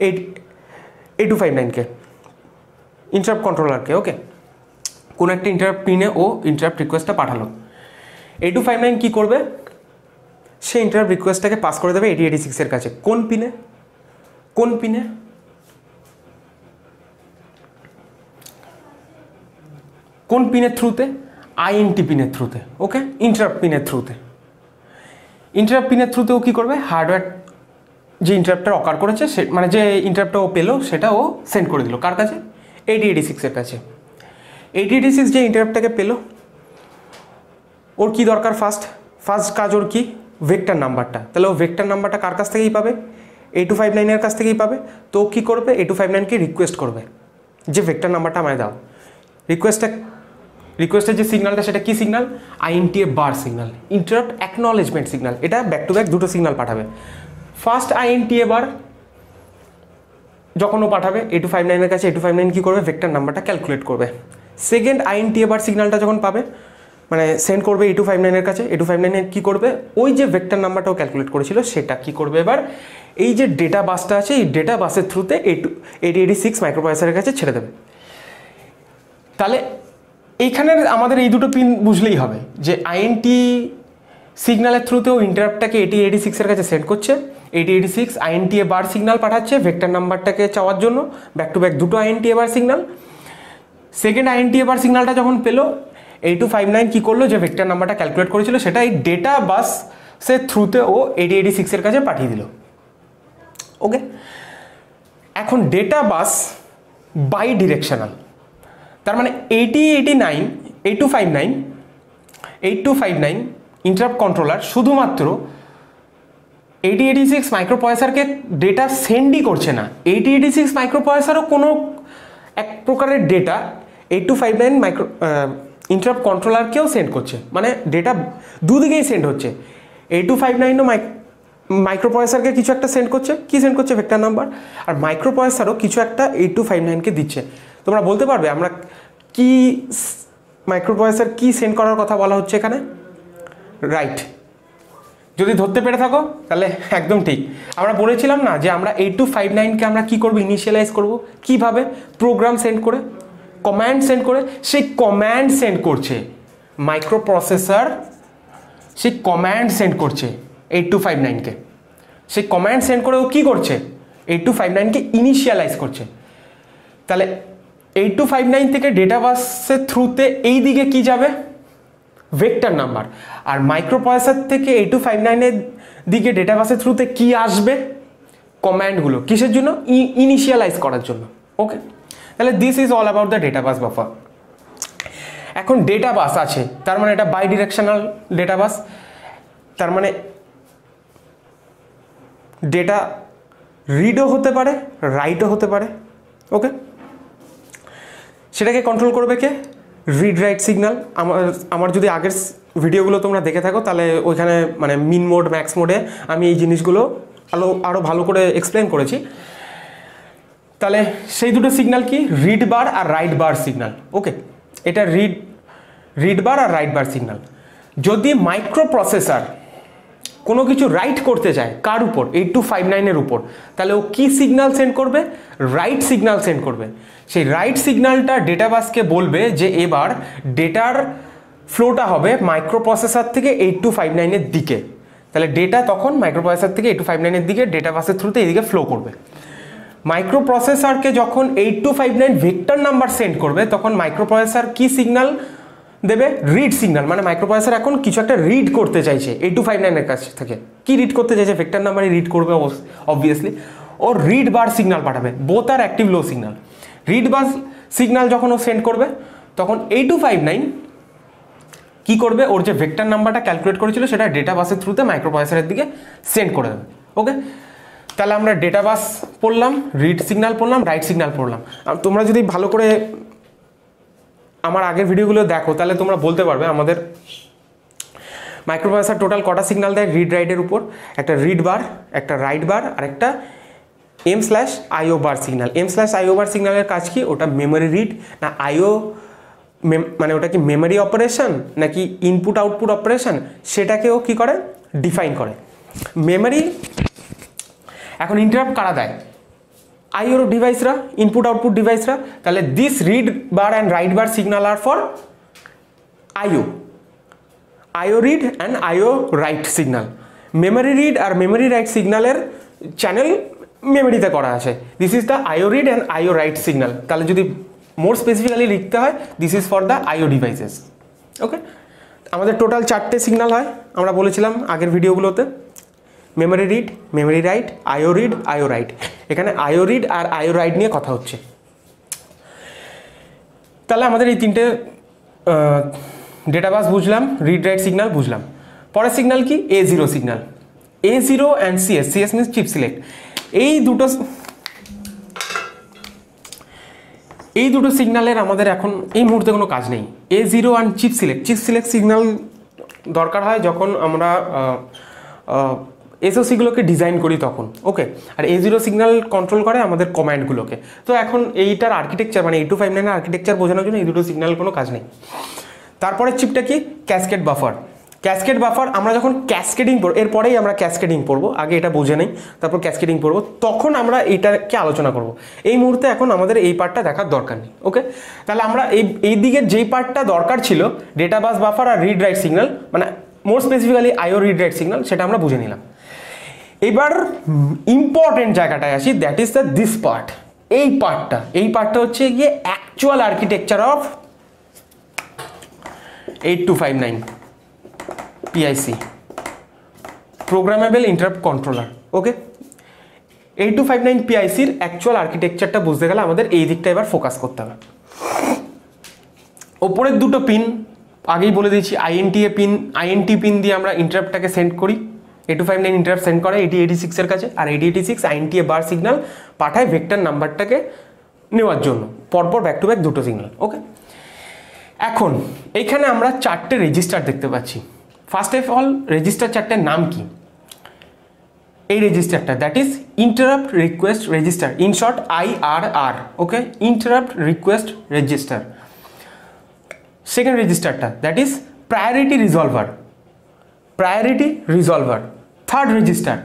8259কে, ইন্টারাপ্ট কন্ট্রোলারকে। ওকে, কোন একটা ইন্টারাপ্ট পিনে ও ইন্টারাপ্ট রিকোয়েস্টটা পাঠালো। 8259 কি করবে? সে ইন্টারাপ্ট রিকোয়েস্টটাকে পাস করে দেবে 8086-এর কাছে। কোন পিনে? কোন পিনে? কোন পিনের থ্রুতে? INT পিনের থ্রুতে। ওকে, ইন্টারাপ্ট পিনের থ্রুতে। ইন্টারাপ্ট পিনের থ্রুতেও কী করবে? হার্ডওয়্যার যে ইন্টারাপ্টটা অকার করেছে, সে মানে যে ইন্টারাপ্টটা ও পেলো সেটা ও সেন্ড করে দিল কার কাছে? 8086-এর কাছে। 8086 যে ইন্টারাপ্টটাকে পেলো, ওর কি দরকার? ফার্স্ট কাজ ওর কি? ভেক্টর নাম্বারটা। তাহলে ও ভেক্টর নাম্বারটা কার কাছ থেকেই পাবে? 8259-এর কাছ থেকেই পাবে। তো ও কী করবে? 8259-কে রিকোয়েস্ট করবে যে ভেক্টর নাম্বারটা আমায় দাও। রিকোয়েস্টের যে সিগন্যালটা, সেটা কি সিগন্যাল? INTA বার সিগন্যাল, ইন্টারাপ্ট অ্যাকনলেজমেন্ট সিগন্যাল। এটা ব্যাক টু ব্যাক দুটো সিগন্যাল পাঠাবে। ফার্স্ট INTA বার যখন ও পাঠাবে 8259-এর কাছে, 8259 কী করবে? ভেক্টর নাম্বারটা ক্যালকুলেট করবে। সেকেন্ড INTA বার সিগন্যালটা যখন পাবে, মানে সেন্ড করবে 8259-এর কাছে, 8259 কী করবে? ওই যে ভেক্টর নাম্বারটাও ক্যালকুলেট করেছিল সেটা কী করবে এবার? এই যে ডেটা বাসটা আছে, এই ডেটা বাসের থ্রুতে 8086 মাইক্রোপ্রসেসরের কাছে ছেড়ে দেবে। তাহলে এইখানের আমাদের এই দুটো পিন বুঝলেই হবে যে সিগন্যালের থ্রুতেও ইন্টারাপ্টটাকে 8086 এর কাছে সেন্ড করছে। 8086 INTA বার সিগন্যাল পাঠাচ্ছে ভেক্টর নাম্বারটাকে চাওয়ার জন্য, ব্যাক টু ব্যাক দুটো INTA বার সিগন্যাল। সেকেন্ড INTA বার সিগন্যালটা যখন পেলো, 8259 কী করলো, যে ভেক্টর নাম্বারটা ক্যালকুলেট করেছিল সেটা এই ডেটা বাসের থ্রুতে ও 8086 এর কাছে পাঠিয়ে দিল। ওকে, এখন ডেটা বাস বাই ডিরেকশনাল, তার মানে 8259 ইন্টারাপ্ট কন্ট্রোলার শুধুমাত্র 8086 মাইক্রোপ্রসেসরকে ডেটা সেন্ডই করছে না, 8086 মাইক্রোপ্রসেসরও কোনো এক প্রকারের ডেটা 8259 ইন্টারাপ্ট কন্ট্রোলারকেও সেন্ড করছে, মানে ডেটা দুদিকেই সেন্ড হচ্ছে। 8259ও মাইক্রোপ্রসেসরকে কিছু একটা সেন্ড করছে, কি সেন্ড করছে, ভেক্টর নাম্বার, আর মাইক্রোপ্রসেসরও কিছু একটা 8259কে দিচ্ছে। তোমরা বলতে পারবে আমরা কি মাইক্রোপ্রসেসর কি সেন্ড করার কথা বলা হচ্ছে এখানে? রাইট, যদি ধরতে পেরে থাকো তাহলে একদম ঠিক। আমরা বলেছিলাম না যে আমরা 8259কে আমরা কি করব, ইনিশিয়ালাইজ করব, কিভাবে? প্রোগ্রাম সেন্ড করে, কমান্ড সেন্ড করে। সেই কমান্ড সেন্ড করছে মাইক্রোপ্রসেসর, সেই কমান্ড সেন্ড করছে 8259কে। সেই কমান্ড সেন্ড করে ও কী করছে, 8259কে ইনিশিয়ালাইজ করছে। তাহলে 8259 থেকে ডেটা বাসের থ্রুতে এই দিকে কি যাবে, ভেক্টর নাম্বার, আর মাইক্রোপ্রসেসর থেকে 8259-এর দিকে ডেটা বাসের থ্রুতে কি আসবে, কমান্ডগুলো। কিসের জন্য? ইনিশিয়ালাইজ করার জন্য। ওকে, তাহলে this is all about the data bus buffer. এখন ডেটা বাস আছে, তার মানে এটা বাই ডিরেকশনাল ডেটা বাস, তার মানে ডেটা রিডও হতে পারে, রাইটও হতে পারে। ওকে, সেটাকে কন্ট্রোল করবে কে? Read write signal. আমার যদি আগের ভিডিওগুলো তোমরা দেখে থাকো তাহলে ওইখানে মানে মিন মোড, ম্যাক্স মোডে আমি এই জিনিসগুলো আরও ভালো করে এক্সপ্লেন করেছি। তাহলে সেই দুটো সিগন্যাল কি? রিড বার আর রাইট বার সিগন্যাল। ওকে, এটা রিড বার আর রাইট বার সিগন্যাল। যদি মাইক্রোপ্রসেসর কোনো কিছু রাইট করতে চায়, কার উপর? 8259-এর উপর, তাহলে ও কি সিগন্যাল সেন্ড করবে? রাইট সিগন্যাল সেন্ড করবে। সেই রাইট সিগন্যালটা ডেটা বাসকে বলবে যে এবার ডেটার ফ্লোটা হবে মাইক্রোপ্রসেসর থেকে 8259-এর দিকে। তাহলে ডেটা তখন মাইক্রোপ্রসেসর থেকে 8259-এর দিকে ডেটা বাসের থ্রুতে এইদিকে ফ্লো করবে। মাইক্রোপ্রসেসরকে যখন 8259 ভেক্টর নাম্বার সেন্ড করবে তখন মাইক্রোপ্রসেসর কি সিগন্যাল দেবে? Read signal. মানে মাইক্রোপ্রসেসর এখন কিছু একটা রিড করতে চাইছে 8259-এর কাছ থেকে। কি রিড করতে চাইছে? ভেক্টর নাম্বারে রিড করবে অবভিয়াসলি। ও রিড বার সিগন্যাল পাঠাবে, বোথ আর অ্যাক্টিভ লো সিগন্যাল। রিড বার সিগন্যাল যখন ও সেন্ড করবে তখন 8259 কি করবে? ওর যে ভেক্টর নাম্বারটা ক্যালকুলেট করেছিল সেটা ডেটা বাসের থ্রুতে মাইক্রোপ্রসেসরের দিকে সেন্ড করে দেবে। ওকে, তাহলে আমরা ডেটা বাস পড়লাম, রিড সিগন্যাল পড়লাম, রাইট সিগন্যাল পড়লাম। তোমরা যদি ভালো করে আমার আগের ভিডিওগুলো দেখো তাহলে তোমরা বলতে পারবে আমাদের মাইক্রোপ্রসেসর টোটাল কটা সিগন্যাল দেয় রিড রাইটের উপর? একটা রিড বার, একটা রাইট বার, আর একটা M/IO বার সিগন্যাল। M/IO বার সিগন্যালের কাজ কি? ওটা মেমোরি রিড না IO, মানে ওটা কি মেমোরি অপারেশন নাকি ইনপুট আউটপুট অপারেশন, সেটাকেও কি করে? ডিফাইন করে। মেমোরি এখন ইন্টারাপ্ট কারা দেয়? IO ডিভাইসরা, ইনপুট আউটপুট ডিভাইসরা। তাহলে this read bar and write bar signal আর for IO read and IO write signal. Memory read আর মেমোরি রাইট সিগন্যালের চ্যানেল মেমোরিতে করা আছে। This is the IO read and IO write signal. তাহলে যদি মোর স্পেসিফিক্যালি লিখতে হয়, this is for the IO devices. Okay, আমাদের টোটাল 4টে সিগন্যাল হয়, আমরা বলেছিলাম আগের ভিডিওগুলোতে। Memory read, memory write, IO read, IO right. এখানে IO রিড আর IO রাইট নিয়ে কথা হচ্ছে। তাহলে আমাদের এই তিনটে ডেটা বাস বুঝলাম, রিড রাইট সিগন্যাল বুঝলাম। পরের সিগন্যাল কি? A0 signal. A0 and CS means chip select. এই দুটো সিগন্যালের আমাদের এখন এই মুহূর্তে কোনো কাজ নেই। A0 and chip select signal দরকার হয় যখন আমরা SOC-গুলোকে ডিজাইন করি তখন। ওকে, আর A0 সিগন্যাল কন্ট্রোল করে আমাদের কমান্ডগুলোকে। তো এখন এইটার আর্কিটেকচার মানে 8259-এর আর্কিটেকচার বোঝানোর জন্য এই দুটো সিগন্যাল কোনো কাজ নেই। তারপরে চিপটা কি? Cascade buffer. ক্যাসকেড বাফার আমরা যখন ক্যাসকেডিং পড়ব, এরপরেই আমরা ক্যাসকেডিং পড়বো, আগে এটা বুঝে নেই, তারপর ক্যাসকেডিং পড়বো, তখন আমরা এইটাকে আলোচনা করব। এই মুহূর্তে এখন আমাদের এই পার্টটা দেখার দরকার নেই। ওকে, তাহলে আমরা এই দিকের যেই পার্টটা দরকার ছিল, ডেটা বাস বাফার আর রিড রাইট সিগন্যাল, মানে more specifically IO redirect signal, সেটা আমরা বুঝে নিলাম। এবার ইম্পর্টেন্ট জায়গাটায় আসি, that is the this part. এই পার্টটা হচ্ছে গিয়ে actual architecture of 8259 PIC, programmable interrupt controller. Okay, 8259 PICর অ্যাকচুয়াল আর্কিটেকচারটা বুঝতে গেলে আমাদের এই দিকটা এবার ফোকাস করতে হবে। ওপরের দুটো পিন আগেই বলে দিয়েছি, আইএনটি পিন দিয়ে আমরা ইন্টারাপ্টটাকে সেন্ড করি। 8259 ইন্টারাপ্ট সেন্ড করে 8086 এর কাছে, আর 8086 আইএনটিএ বার সিগন্যাল পাঠায় ভেক্টর নাম্বারটাকে নেওয়ার জন্য, পরপর ব্যাক টু ব্যাক দুটো সিগন্যাল। ওকে, এখন এইখানে আমরা 4টে রেজিস্টার দেখতে পাচ্ছি। ফার্স্ট অফ অল রেজিস্টার 4টের নাম কি? এই রেজিস্টারটা that is interrupt request register, in short IRR। Okay, interrupt request register. Second রেজিস্টারটা that is priority resolver. Third register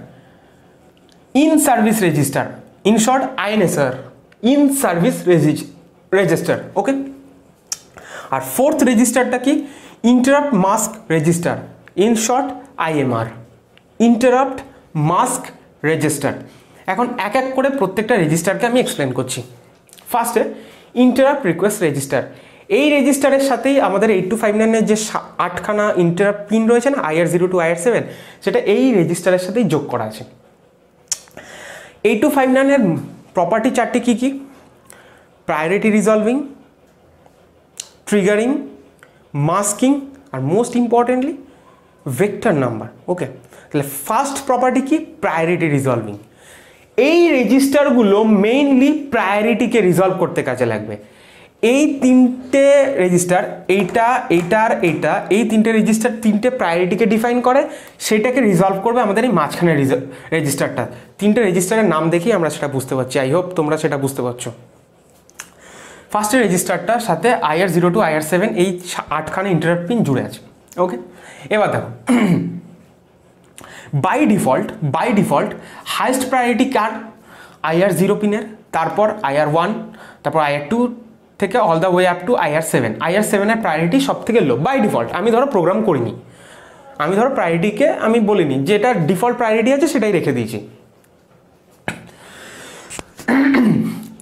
in service register, in short INSR, in service register. Okay, আর fourth রেজিস্টারটা কি? Interrupt mask register, in short IMR, interrupt mask register. এখন এক এক করে প্রত্যেকটা রেজিস্টারকে আমি এক্সপ্লেন করছি। ফার্স্টে ইন্টারাপ্ট রিকোয়েস্ট রেজিস্টার। এই রেজিস্টারের সাথেই আমাদের 8259-এর যে 8খানা ইন্টারাপ্ট পিন রয়েছে না, IR0 to IR7, সেটা এই রেজিস্টারের সাথেই যোগ করা আছে। 8259-এর প্রপার্টি 4টি কী কী? প্রায়োরিটি রিজলভিং, ট্রিগারিং, মাস্কিং, আর মোস্ট ইম্পর্টেন্টলি ভেক্টর নাম্বার। ওকে, তাহলে ফার্স্ট প্রপার্টি কি? Priority resolving. এই রেজিস্টারগুলো মেইনলি প্রায়োরিটিকে রিজলভ করতে কাজে লাগবে। এই তিনটে রেজিস্টার, এই তিনটে রেজিস্টার তিনটে প্রায়োরিটিকে ডিফাইন করে, সেটাকে রিজলভ করবে আমাদের এই মাঝখানে রেজিস্টারটা। তিনটে রেজিস্টারের নাম দেখেই আমরা সেটা বুঝতে পারছি। আই হোপ তোমরা সেটা বুঝতে পারছো। ফার্স্টের রেজিস্টারটার সাথে IR0 to IR7 এই 8খানা ইন্টারাপ্ট পিন জুড়ে আছে। ওকে, এবার দেখো, বাই ডিফল্ট হাইয়েস্ট প্রায়োরিটি কার? IR0 পিনের, তারপর IR1, তারপর IR2 থেকে all the way up to IR7। IR7-এর প্রায়োরিটি সব থেকে লো বাই ডিফল্ট। আমি ধরো প্রোগ্রাম করিনি, আমি ধরো প্রায়োরিটিকে আমি বলিনি, যেটা ডিফল্ট প্রায়োরিটি আছে সেটাই রেখে দিয়েছি।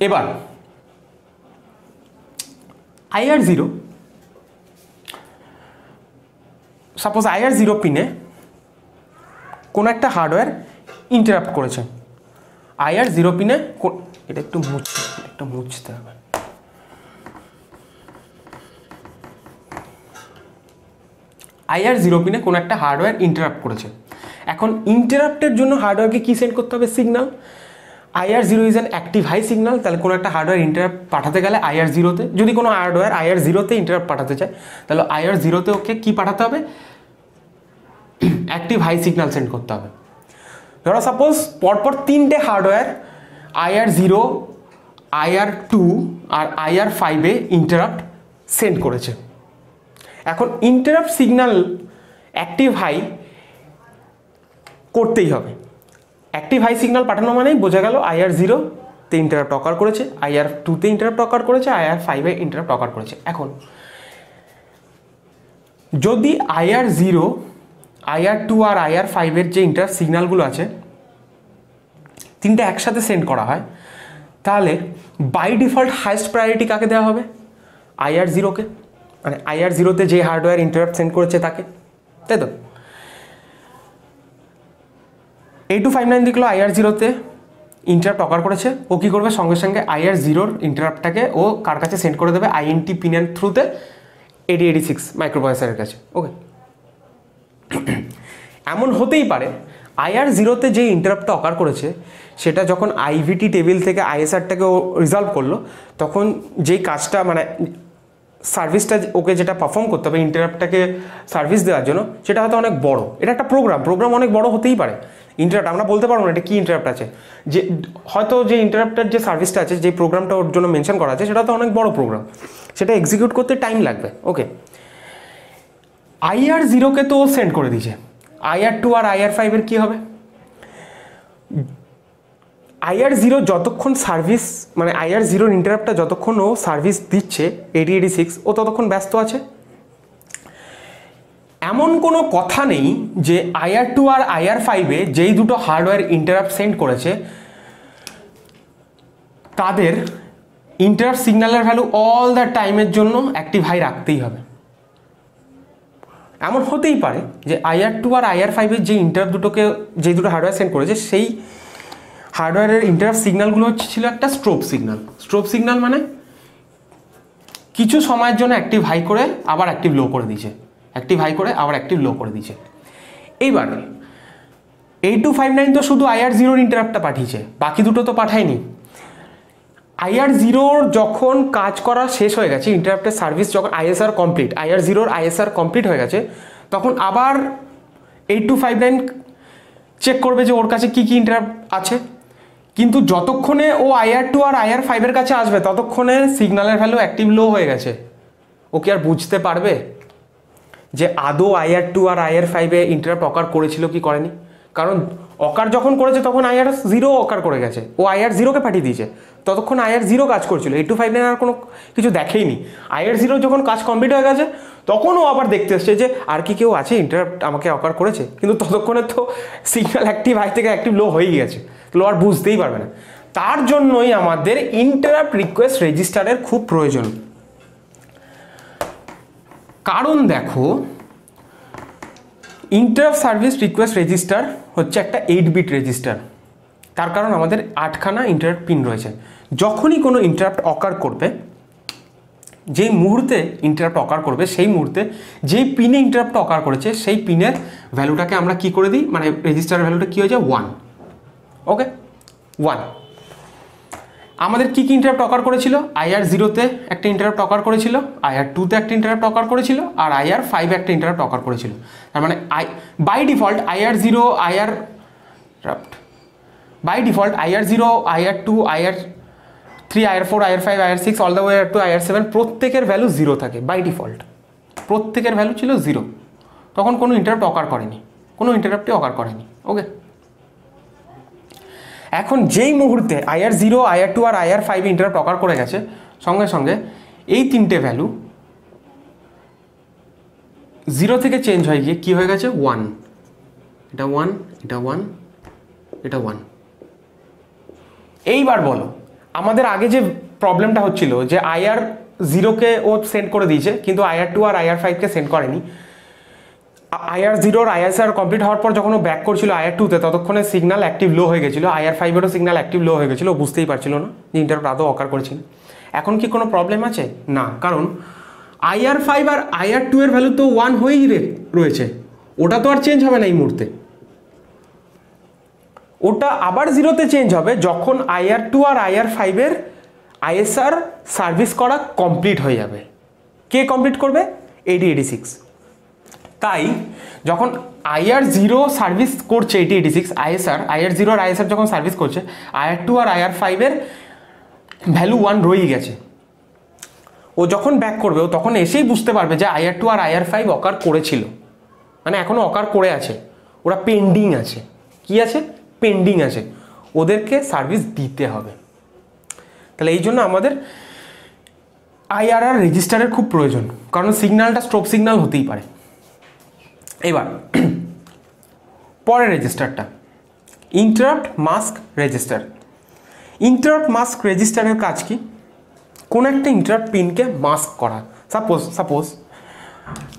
এবার IR0, সাপোজ IR0 পিনে কোনো একটা হার্ডওয়্যার ইন্টারাপ্ট করেছে। IR0 পিনে এটা একটু মুছতে হবে। IR0 পিনে কোনো একটা হার্ডওয়্যার ইন্টারাপ্ট করেছে। এখন ইন্টারাপ্টের জন্য হার্ডওয়্যারকে কি সেন্ড করতে হবে? Signal. IR0 is an active high signal. তাহলে কোনো একটা হার্ডওয়্যার ইন্টারাপ্ট পাঠাতে গেলে IR0-তে, যদি কোনো হার্ডওয়্যার IR0-তে ইন্টারাপ্ট পাঠাতে চায়, তাহলে IR0-তে ওকে কি পাঠাতে হবে? অ্যাক্টিভ হাই সিগন্যাল সেন্ড করতে হবে। ধরো সাপোজ পরপর তিনটে হার্ডওয়্যার IR0, IR2 আর IR5-এ ইন্টারাপ্ট সেন্ড করেছে। এখন ইন্টারাপ্ট সিগন্যাল অ্যাক্টিভ হাই করতেই হবে। অ্যাক্টিভ হাই সিগন্যাল পাঠানো মানেই বোঝা গেল IR0-তে ইন্টারাপ্ট অকার করেছে, IR2-তে ইন্টারাপ্ট অকার করেছে, IR5-এ ইন্টারাপ্ট অকার করেছে। এখন যদি IR0, IR2 আর IR5-এর যে ইন্টারাপ্ট সিগন্যালগুলো আছে তিনটে একসাথে সেন্ড করা হয়, তাহলে বাই ডিফল্ট হাইয়েস্ট প্রায়োরিটি কাকে দেওয়া হবে? IR0-কে, মানে IR0-তে যে হার্ডওয়্যার ইন্টারাপ্ট সেন্ড করেছে তাকে, তাই তো? 8259 দেখলো IR0-তে ইন্টারাপ্ট অকার করেছে, ও কী করবে? সঙ্গে সঙ্গে IR0-র ইন্টারাপ্টটাকে ও কার কাছে সেন্ড করে দেবে? INT পিনের থ্রুতে 8086 মাইক্রোপ্রসেসরের কাছে। ওকে, এমন হতেই পারে IR0-তে যে ইন্টারাপ্টটা অকার করেছে সেটা যখন IVT টেবিল থেকে ISR-টাকে ও রিজলভ করলো, তখন যেই কাজটা মানে সার্ভিসটা ওকে যেটা পারফর্ম করতে হবে ইন্টারাপ্টটাকে সার্ভিস দেওয়ার জন্য, সেটা হয়তো অনেক বড়। এটা একটা প্রোগ্রাম অনেক বড় হতেই পারে। ইন্টারাপ্ট আমরা বলতে পারবো না এটা কী ইন্টারাপ্ট আছে, যে হয়তো যে ইন্টারাপ্টের যে সার্ভিসটা আছে, যে প্রোগ্রামটা ওর জন্য মেনশন করা আছে, সেটা তো অনেক বড় প্রোগ্রাম, সেটা এক্সিকিউট করতে টাইম লাগবে। ওকে, IR0-কে তো সেন্ড করে দিয়েছে, IR2 আর IR5-এর কী হবে? IR0 যতক্ষণ সার্ভিস, মানে IR0-র ইন্টারাপ্টটা যতক্ষণ ও সার্ভিস দিচ্ছে 8086, ও ততক্ষণ ব্যস্ত আছে। এমন কোনো কথা নেই যে IR2 আর IR5-এ যেই দুটো হার্ডওয়্যার ইন্টারাপ্ট সেন্ড করেছে তাদের ইন্টারাপ্ট সিগন্যালের ভ্যালু অল দ্য টাইমের জন্য অ্যাক্টিভ হাই রাখতেই হবে। এমন হতেই পারে যে IR2 আর IR5-এর যে যেই দুটো হার্ডওয়্যার সেন্ড করেছে সেই হার্ডওয়্যারের ইন্টারাপ্ট সিগন্যালগুলো ছিল একটা স্ট্রোব সিগন্যাল। স্ট্রোব সিগন্যাল মানে কিছু সময়ের জন্য অ্যাক্টিভ হাই করে আবার অ্যাক্টিভ লো করে দিয়েছে, অ্যাক্টিভ হাই করে আবার অ্যাক্টিভ লো করে দিয়েছে। এইবার 8259 তো শুধু IR0-র ইন্টারাপ্টটা পাঠিয়েছে, বাকি দুটো তো পাঠায়নি। IR0-র যখন কাজ করা শেষ হয়ে গেছে, ইন্টারাপ্টের সার্ভিস যখন ISR কমপ্লিট, IR0-র ISR কমপ্লিট হয়ে গেছে, তখন আবার 8259 চেক করবে যে ওর কাছে কী কী ইন্টারাপ্ট আছে। কিন্তু যতক্ষণে ও IR2 আর IR5-এর কাছে আসবে ততক্ষণে সিগন্যালের ভ্যালু অ্যাক্টিভ লো হয়ে গেছে। ও কি আর বুঝতে পারবে যে আদৌ IR2 আর IR5-এ ইন্টারাপ্ট অকার করেছিল কি করেনি? কারণ অকার যখন করেছে তখন IR0 অকার করে গেছে, ও IR0-কে পাঠিয়ে দিয়েছে, ততক্ষণ IR0 কাজ করছিল, 8259 আর কোনো কিছু দেখেইনি। IR0 যখন কাজ কমপ্লিট হয়ে গেছে তখন ও আবার দেখতে এসছে যে আর কি কেউ আছে ইন্টারাপ্ট আমাকে অকার করেছে, কিন্তু ততক্ষণে তো সিগন্যাল অ্যাক্টিভ হাই থেকে অ্যাক্টিভ লো হয়েই গেছে, লো আর বুঝতেই পারবে না। তার জন্যই আমাদের ইন্টারাপ্ট রিকোয়েস্ট রেজিস্টারের খুব প্রয়োজন। কারণ দেখো, ইন্টারাপ্ট সার্ভিস রিকোয়েস্ট রেজিস্টার হচ্ছে একটা 8-বিট রেজিস্টার। তার কারণ আমাদের 8খানা ইন্টারাপ্ট পিন রয়েছে। যখনই কোনো ইন্টারাপ্ট অকার করবে, যেই মুহূর্তে ইন্টারাপ্ট অকার করবে সেই মুহূর্তে যেই পিনে ইন্টারাপ্ট অকার করেছে সেই পিনের ভ্যালুটাকে আমরা কি করে দিই, মানে রেজিস্টারের ভ্যালুটা কী হয়ে যায়, 1। ওকে, 1। আমাদের কি কি ইন্টারাপ্ট অকার করেছিল? IR0-তে একটা ইন্টারাপ্ট অকার করেছিল, IR2-তে একটা ইন্টারাপ্ট অকার করেছিল, আর IR5-এ একটা ইন্টারাপ্ট অকার করেছিল। তার মানে by default IR0, IR2, IR3, IR4, IR5, IR6 all the way to IR7 প্রত্যেকের ভ্যালু 0 থাকে বাই ডিফল্ট। প্রত্যেকের ভ্যালু ছিল 0, তখন কোনো ইন্টারাপ্ট অকার করেনি, কোনো ইন্টারাপ্টই অকার করেনি। ওকে, এখন যেই মুহূর্তে IR0, IR2 আর IR5 ইন্টারাপ্ট অকার করে গেছে, সঙ্গে সঙ্গে এই তিনটে ভ্যালু 0 থেকে চেঞ্জ হয়ে গিয়ে কী হয়ে গেছে, 1। এটা 1, এটা 1, এটা 1। এইবার বলো, আমাদের আগে যে প্রবলেমটা হচ্ছিল যে IR0-কে ও সেন্ড করে দিয়েছে কিন্তু IR2 আর IR5-কে সেন্ড করেনি। IR0-র ISR কমপ্লিট হওয়ার পর যখন ও ব্যাক করছিল IR2-তে, ততক্ষণে সিগন্যাল অ্যাক্টিভ লো হয়ে গেছিলো, IR5-এরও সিগন্যাল অ্যাক্টিভ লো হয়ে গেছিলো, ও বুঝতেই পারছিল না যে ইন্টারাপ্ট আদৌ অকার করেছিল। এখন কি কোনো প্রবলেম আছে? না, কারণ IR5 আর IR2-এর ভ্যালু তো 1 হয়েই রয়েছে, ওটা তো আর চেঞ্জ হবে না এই মুহূর্তে। ওটা আবার 0-তে চেঞ্জ হবে যখন IR2 আর IR5-এর ISR সার্ভিস করা কমপ্লিট হয়ে যাবে। কে কমপ্লিট করবে? 8086। তাই যখন IR0 সার্ভিস করছে 8086 IR0 আর ISR যখন সার্ভিস করছে, IR2 আর IR5-এর ভ্যালু 1 রয়েই গেছে। ও যখন ব্যাক করবে ও তখন এসেই বুঝতে পারবে যে IR2 আর IR5 অকার করেছিল, মানে এখনও অকার করে আছে, ওরা পেন্ডিং আছে। কি আছে? পেন্ডিং আছে, ওদেরকে সার্ভিস দিতে হবে। তাহলে এই জন্য আমাদের IRR রেজিস্টারের খুব প্রয়োজন, কারণ সিগন্যালটা স্ট্রোব সিগন্যাল হতেই পারে। এবার পরের রেজিস্টারটা interrupt mask register. Interrupt mask রেজিস্টারের কাজ কি? কোন একটা ইন্টারাপ্ট পিনকে মাস্ক করা। সাপোজ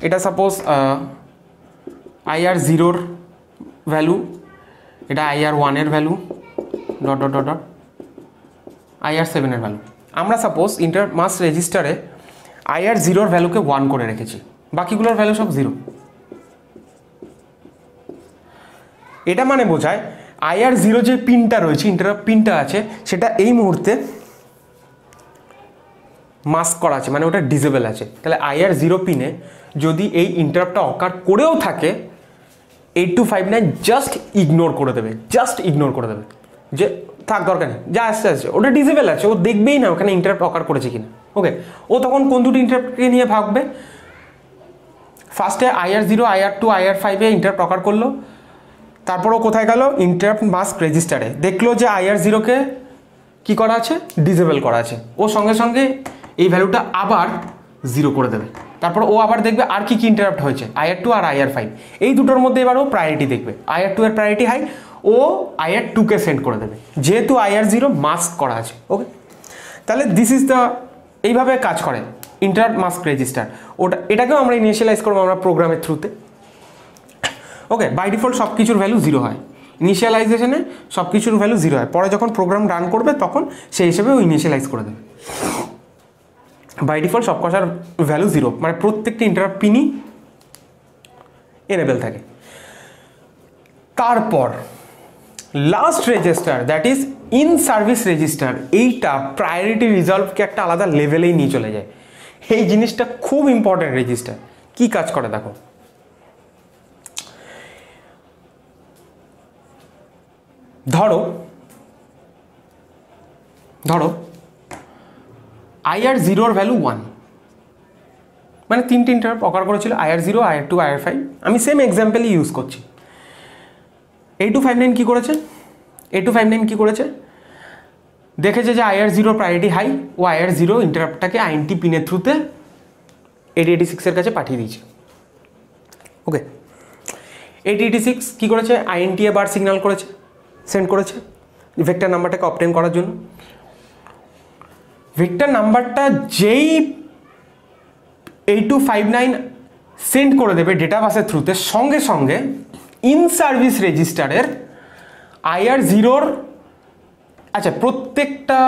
এটা IR0-র ভ্যালু, এটা IR1-এর value, dot dot dot dot IR7-এর ভ্যালু। আমরা সাপোজ ইন্টারাপ্ট মাস্ক রেজিস্টারে IR0-র ভ্যালুকে 1 করে রেখেছি, বাকিগুলোর ভ্যালু সব 0। এটা মানে বোঝায় IR0 যে পিনটা রয়েছে, ইন্টারাপ্ট পিনটা আছে, সেটা এই মুহূর্তে মাস্ক করা আছে, মানে ওটা ডিসেবল আছে। তাহলে IR0 পিনে যদি এই ইন্টারাপ্টটা অকার করেও থাকে, 8259 জাস্ট ইগনোর করে দেবে, যে থাক দরকার নেই, যা আসছে আসছে, ওটা ডিসেবল আছে, ও দেখবেই না ওখানে ইন্টারাপ্ট অকার করেছে কিনা। ওকে, ও তখন কোন দুটো ইন্টারাপ্টকে নিয়ে ভাববে? ফার্স্টে IR0, IR2, IR5-এ ইন্টারাপ্ট অকার করলো, তারপরও কোথায় গেল? ইন্টারাপ্ট মাস্ক রেজিস্টারে দেখলো যে IR0-কে কি করা আছে, ডিসেবল করা আছে, ও সঙ্গে সঙ্গে এই ভ্যালুটা আবার 0 করে দেবে। তারপর ও আবার দেখবে আর কি কি ইন্টারাপ্ট হয়েছে, IR2 আর IR5, এই দুটোর মধ্যে এবার ও প্রায়োরিটি দেখবে। IR2 এর প্রায়োরিটি হাই, ও IR2 কে সেন্ড করে দেবে, যেহেতু IR0 মাস্ক করা আছে। ওকে, তাহলে দিস ইজ দ্য, এইভাবে কাজ করে ইন্টারাপ্ট মাস্ক রেজিস্টার। এটাকেও আমরা ইনিশিয়ালাইজ করবো আমরা প্রোগ্রামের থ্রুতে। ওকে, বাই ডিফল্ট সব কিছুর ভ্যালু 0 হয়, ইনিশিয়ালাইজেশনে সব কিছুর ভ্যালু 0 হয়, পরে যখন প্রোগ্রাম রান করবে তখন সেই হিসেবে ও ইনিশিয়ালাইজ করে দেবে। বাই ডিফল্ট সব কটার ভ্যালু 0, মানে প্রত্যেকটি ইন্টারাপ্ট পিনই এনেবেল থাকে। তারপর last register, that is in service register, এইটা প্রায়োরিটি রিজলভকে একটা আলাদা লেভেলেই নিয়ে চলে যায়। এই জিনিসটা খুব ইম্পর্টেন্ট রেজিস্টার। কি কাজ করে দেখো, ধরো IR0 এর ভ্যালু 1, মানে তিনটে ইন্টারাপ্ট অকার করেছিল, IR0, IR2, IR5। আমি সেম এক্সাম্পলই ইউজ করছি। A259 কি করেছে, দেখেছে যে IR0 প্রায়োরিটি হাই, ও IR0 ইন্টারাপ্টটাকে INT পিনের থ্রুতে 8086 এর কাছে পাঠিয়ে দিয়েছে। ওকে, 8086 কি করেছে, INT এ বার সিগন্যাল করেছে, সেন্ড করেছে ভেক্টর নাম্বারটাকে অবটেন করার জন্য। ভেক্টর নাম্বারটা যেই 8259 সেন্ড করে দেবে ডেটা বাসের থ্রুতে, সঙ্গে সঙ্গে ইন সার্ভিস রেজিস্টারের IR0, আচ্ছা প্রত্যেকটা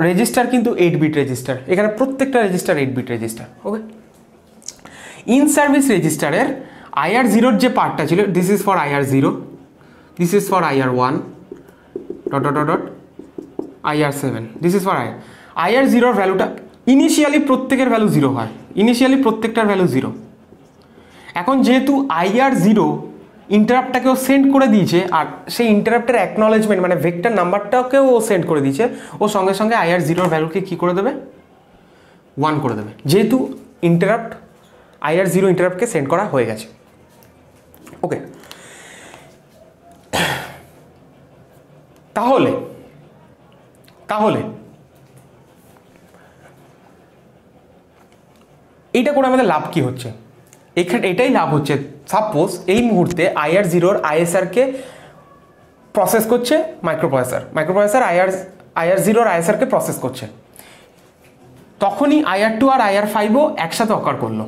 রেজিস্টার কিন্তু 8 বিট রেজিস্টার, এখানে প্রত্যেকটা register 8 bit register. Okay, in service রেজিস্টারের IR0 যে পার্টটা ছিল, this is for IR0, this is for IR1, IR7, this is for IR0 ভ্যালুটা ইনিশিয়ালি প্রত্যেকের ভ্যালু 0 হয়, ইনিশিয়ালি প্রত্যেকটার ভ্যালু 0। এখন যেহেতু IR0 ইন্টারাপ্টটাকেও সেন্ড করে দিয়েছে, আর সেই ইন্টারাপ্টের অ্যাকনলেজমেন্ট মানে ভেক্টর নাম্বারটাকেও ও সেন্ড করে দিয়েছে, ও সঙ্গে সঙ্গে IR0 ভ্যালুকে কী করে দেবে, 1 করে দেবে, যেহেতু IR0 ইন্টারাপ্টকে সেন্ড করা হয়ে গেছে। ওকে, তাহলে এইটা করে আমাদের লাভ কি হচ্ছে, এটাই লাভ হচ্ছে। সাপোজ এই মুহূর্তে IR0 ISRকে প্রসেস করছে মাইক্রোপ্রসেসর, IR0 ISRকে প্রসেস করছে, তখনই IR2 আর IR5ও একসাথে অকার করলো।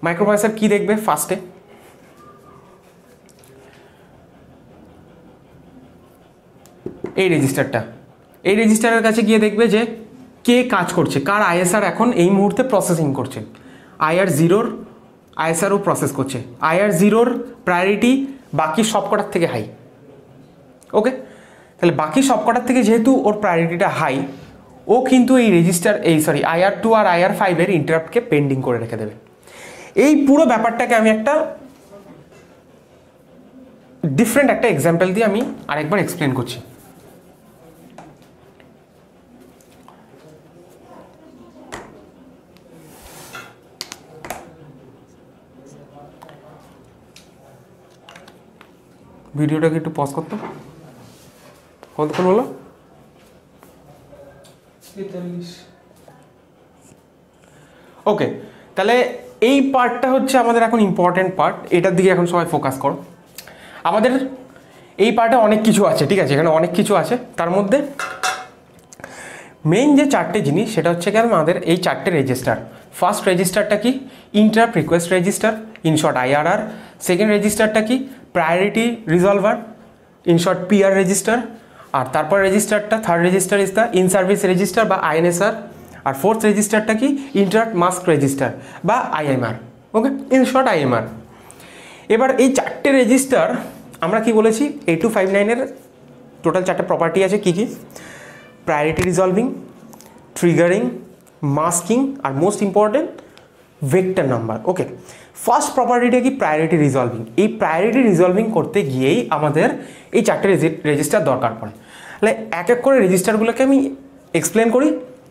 মাইক্রোপ্রসেসর কি দেখবে ফার্স্টে, এই রেজিস্টারের কাছে গিয়ে দেখবে যে কে কাজ করছে, কার ISR এখন এই মুহূর্তে প্রসেসিং করছে। IR0 ISRও প্রসেস করছে, IR0 প্রায়োরিটি বাকি সবকটার থেকে হাই। ওকে, তাহলে বাকি সবকটার থেকে যেহেতু ওর প্রায়োরিটিটা হাই, ও কিন্তু এই IR2 আর IR5 এর ইন্টারাপ্টকে পেন্ডিং করে রেখে দেবে। এই পুরো ব্যাপারটাকে আমি একটা ডিফারেন্ট একটা এক্সাম্পল দিয়ে আমি আরেকবার এক্সপ্লেন করছি। ভিডিওটাকে একটু পজ করতে, কতক্ষণ হলো?
43।
ওকে, তাহলে এই পার্টটা হচ্ছে আমাদের এখন ইম্পর্টেন্ট পার্ট, এটার দিকে এখন সবাই ফোকাস করো। আমাদের এই পার্টে অনেক কিছু আছে, ঠিক আছে, এখানে অনেক কিছু আছে। তার মধ্যে মেইন যে চারটে জিনিস সেটা হচ্ছে কেন আমাদের এই চারটে রেজিস্টার। ফার্স্ট রেজিস্টারটা কি, interrupt request register, in short IRR। Second রেজিস্টারটা কি, priority resolver, in short PR register. আর তারপর রেজিস্টারটা third register is the in service register বা INSR। আর ফোর্থ রেজিস্টারটা কি, ইন্টারাপ্ট মাস্ক রেজিস্টার বা IMR। Okay, in short IMR। এবার এই চারটে রেজিস্টার আমরা কি বলেছি, 8259-এর টোটাল চারটে প্রপার্টি আছে। কি কি, প্রায়োরিটি রিজলভিং, ট্রিগারিং, মাস্কিং, আর মোস্ট ইম্পর্টেন্ট ভেক্টর নাম্বার। ওকে, ফার্স্ট প্রপার্টিটা কি, প্রায়োরিটি রিজলভিং। এই প্রায়োরিটি রিজলভিং করতে গিয়েই আমাদের এই চারটে রেজিস্টার দরকার পড়ে। তাহলে এক এক করে রেজিস্টারগুলোকে আমি এক্সপ্লেন করি,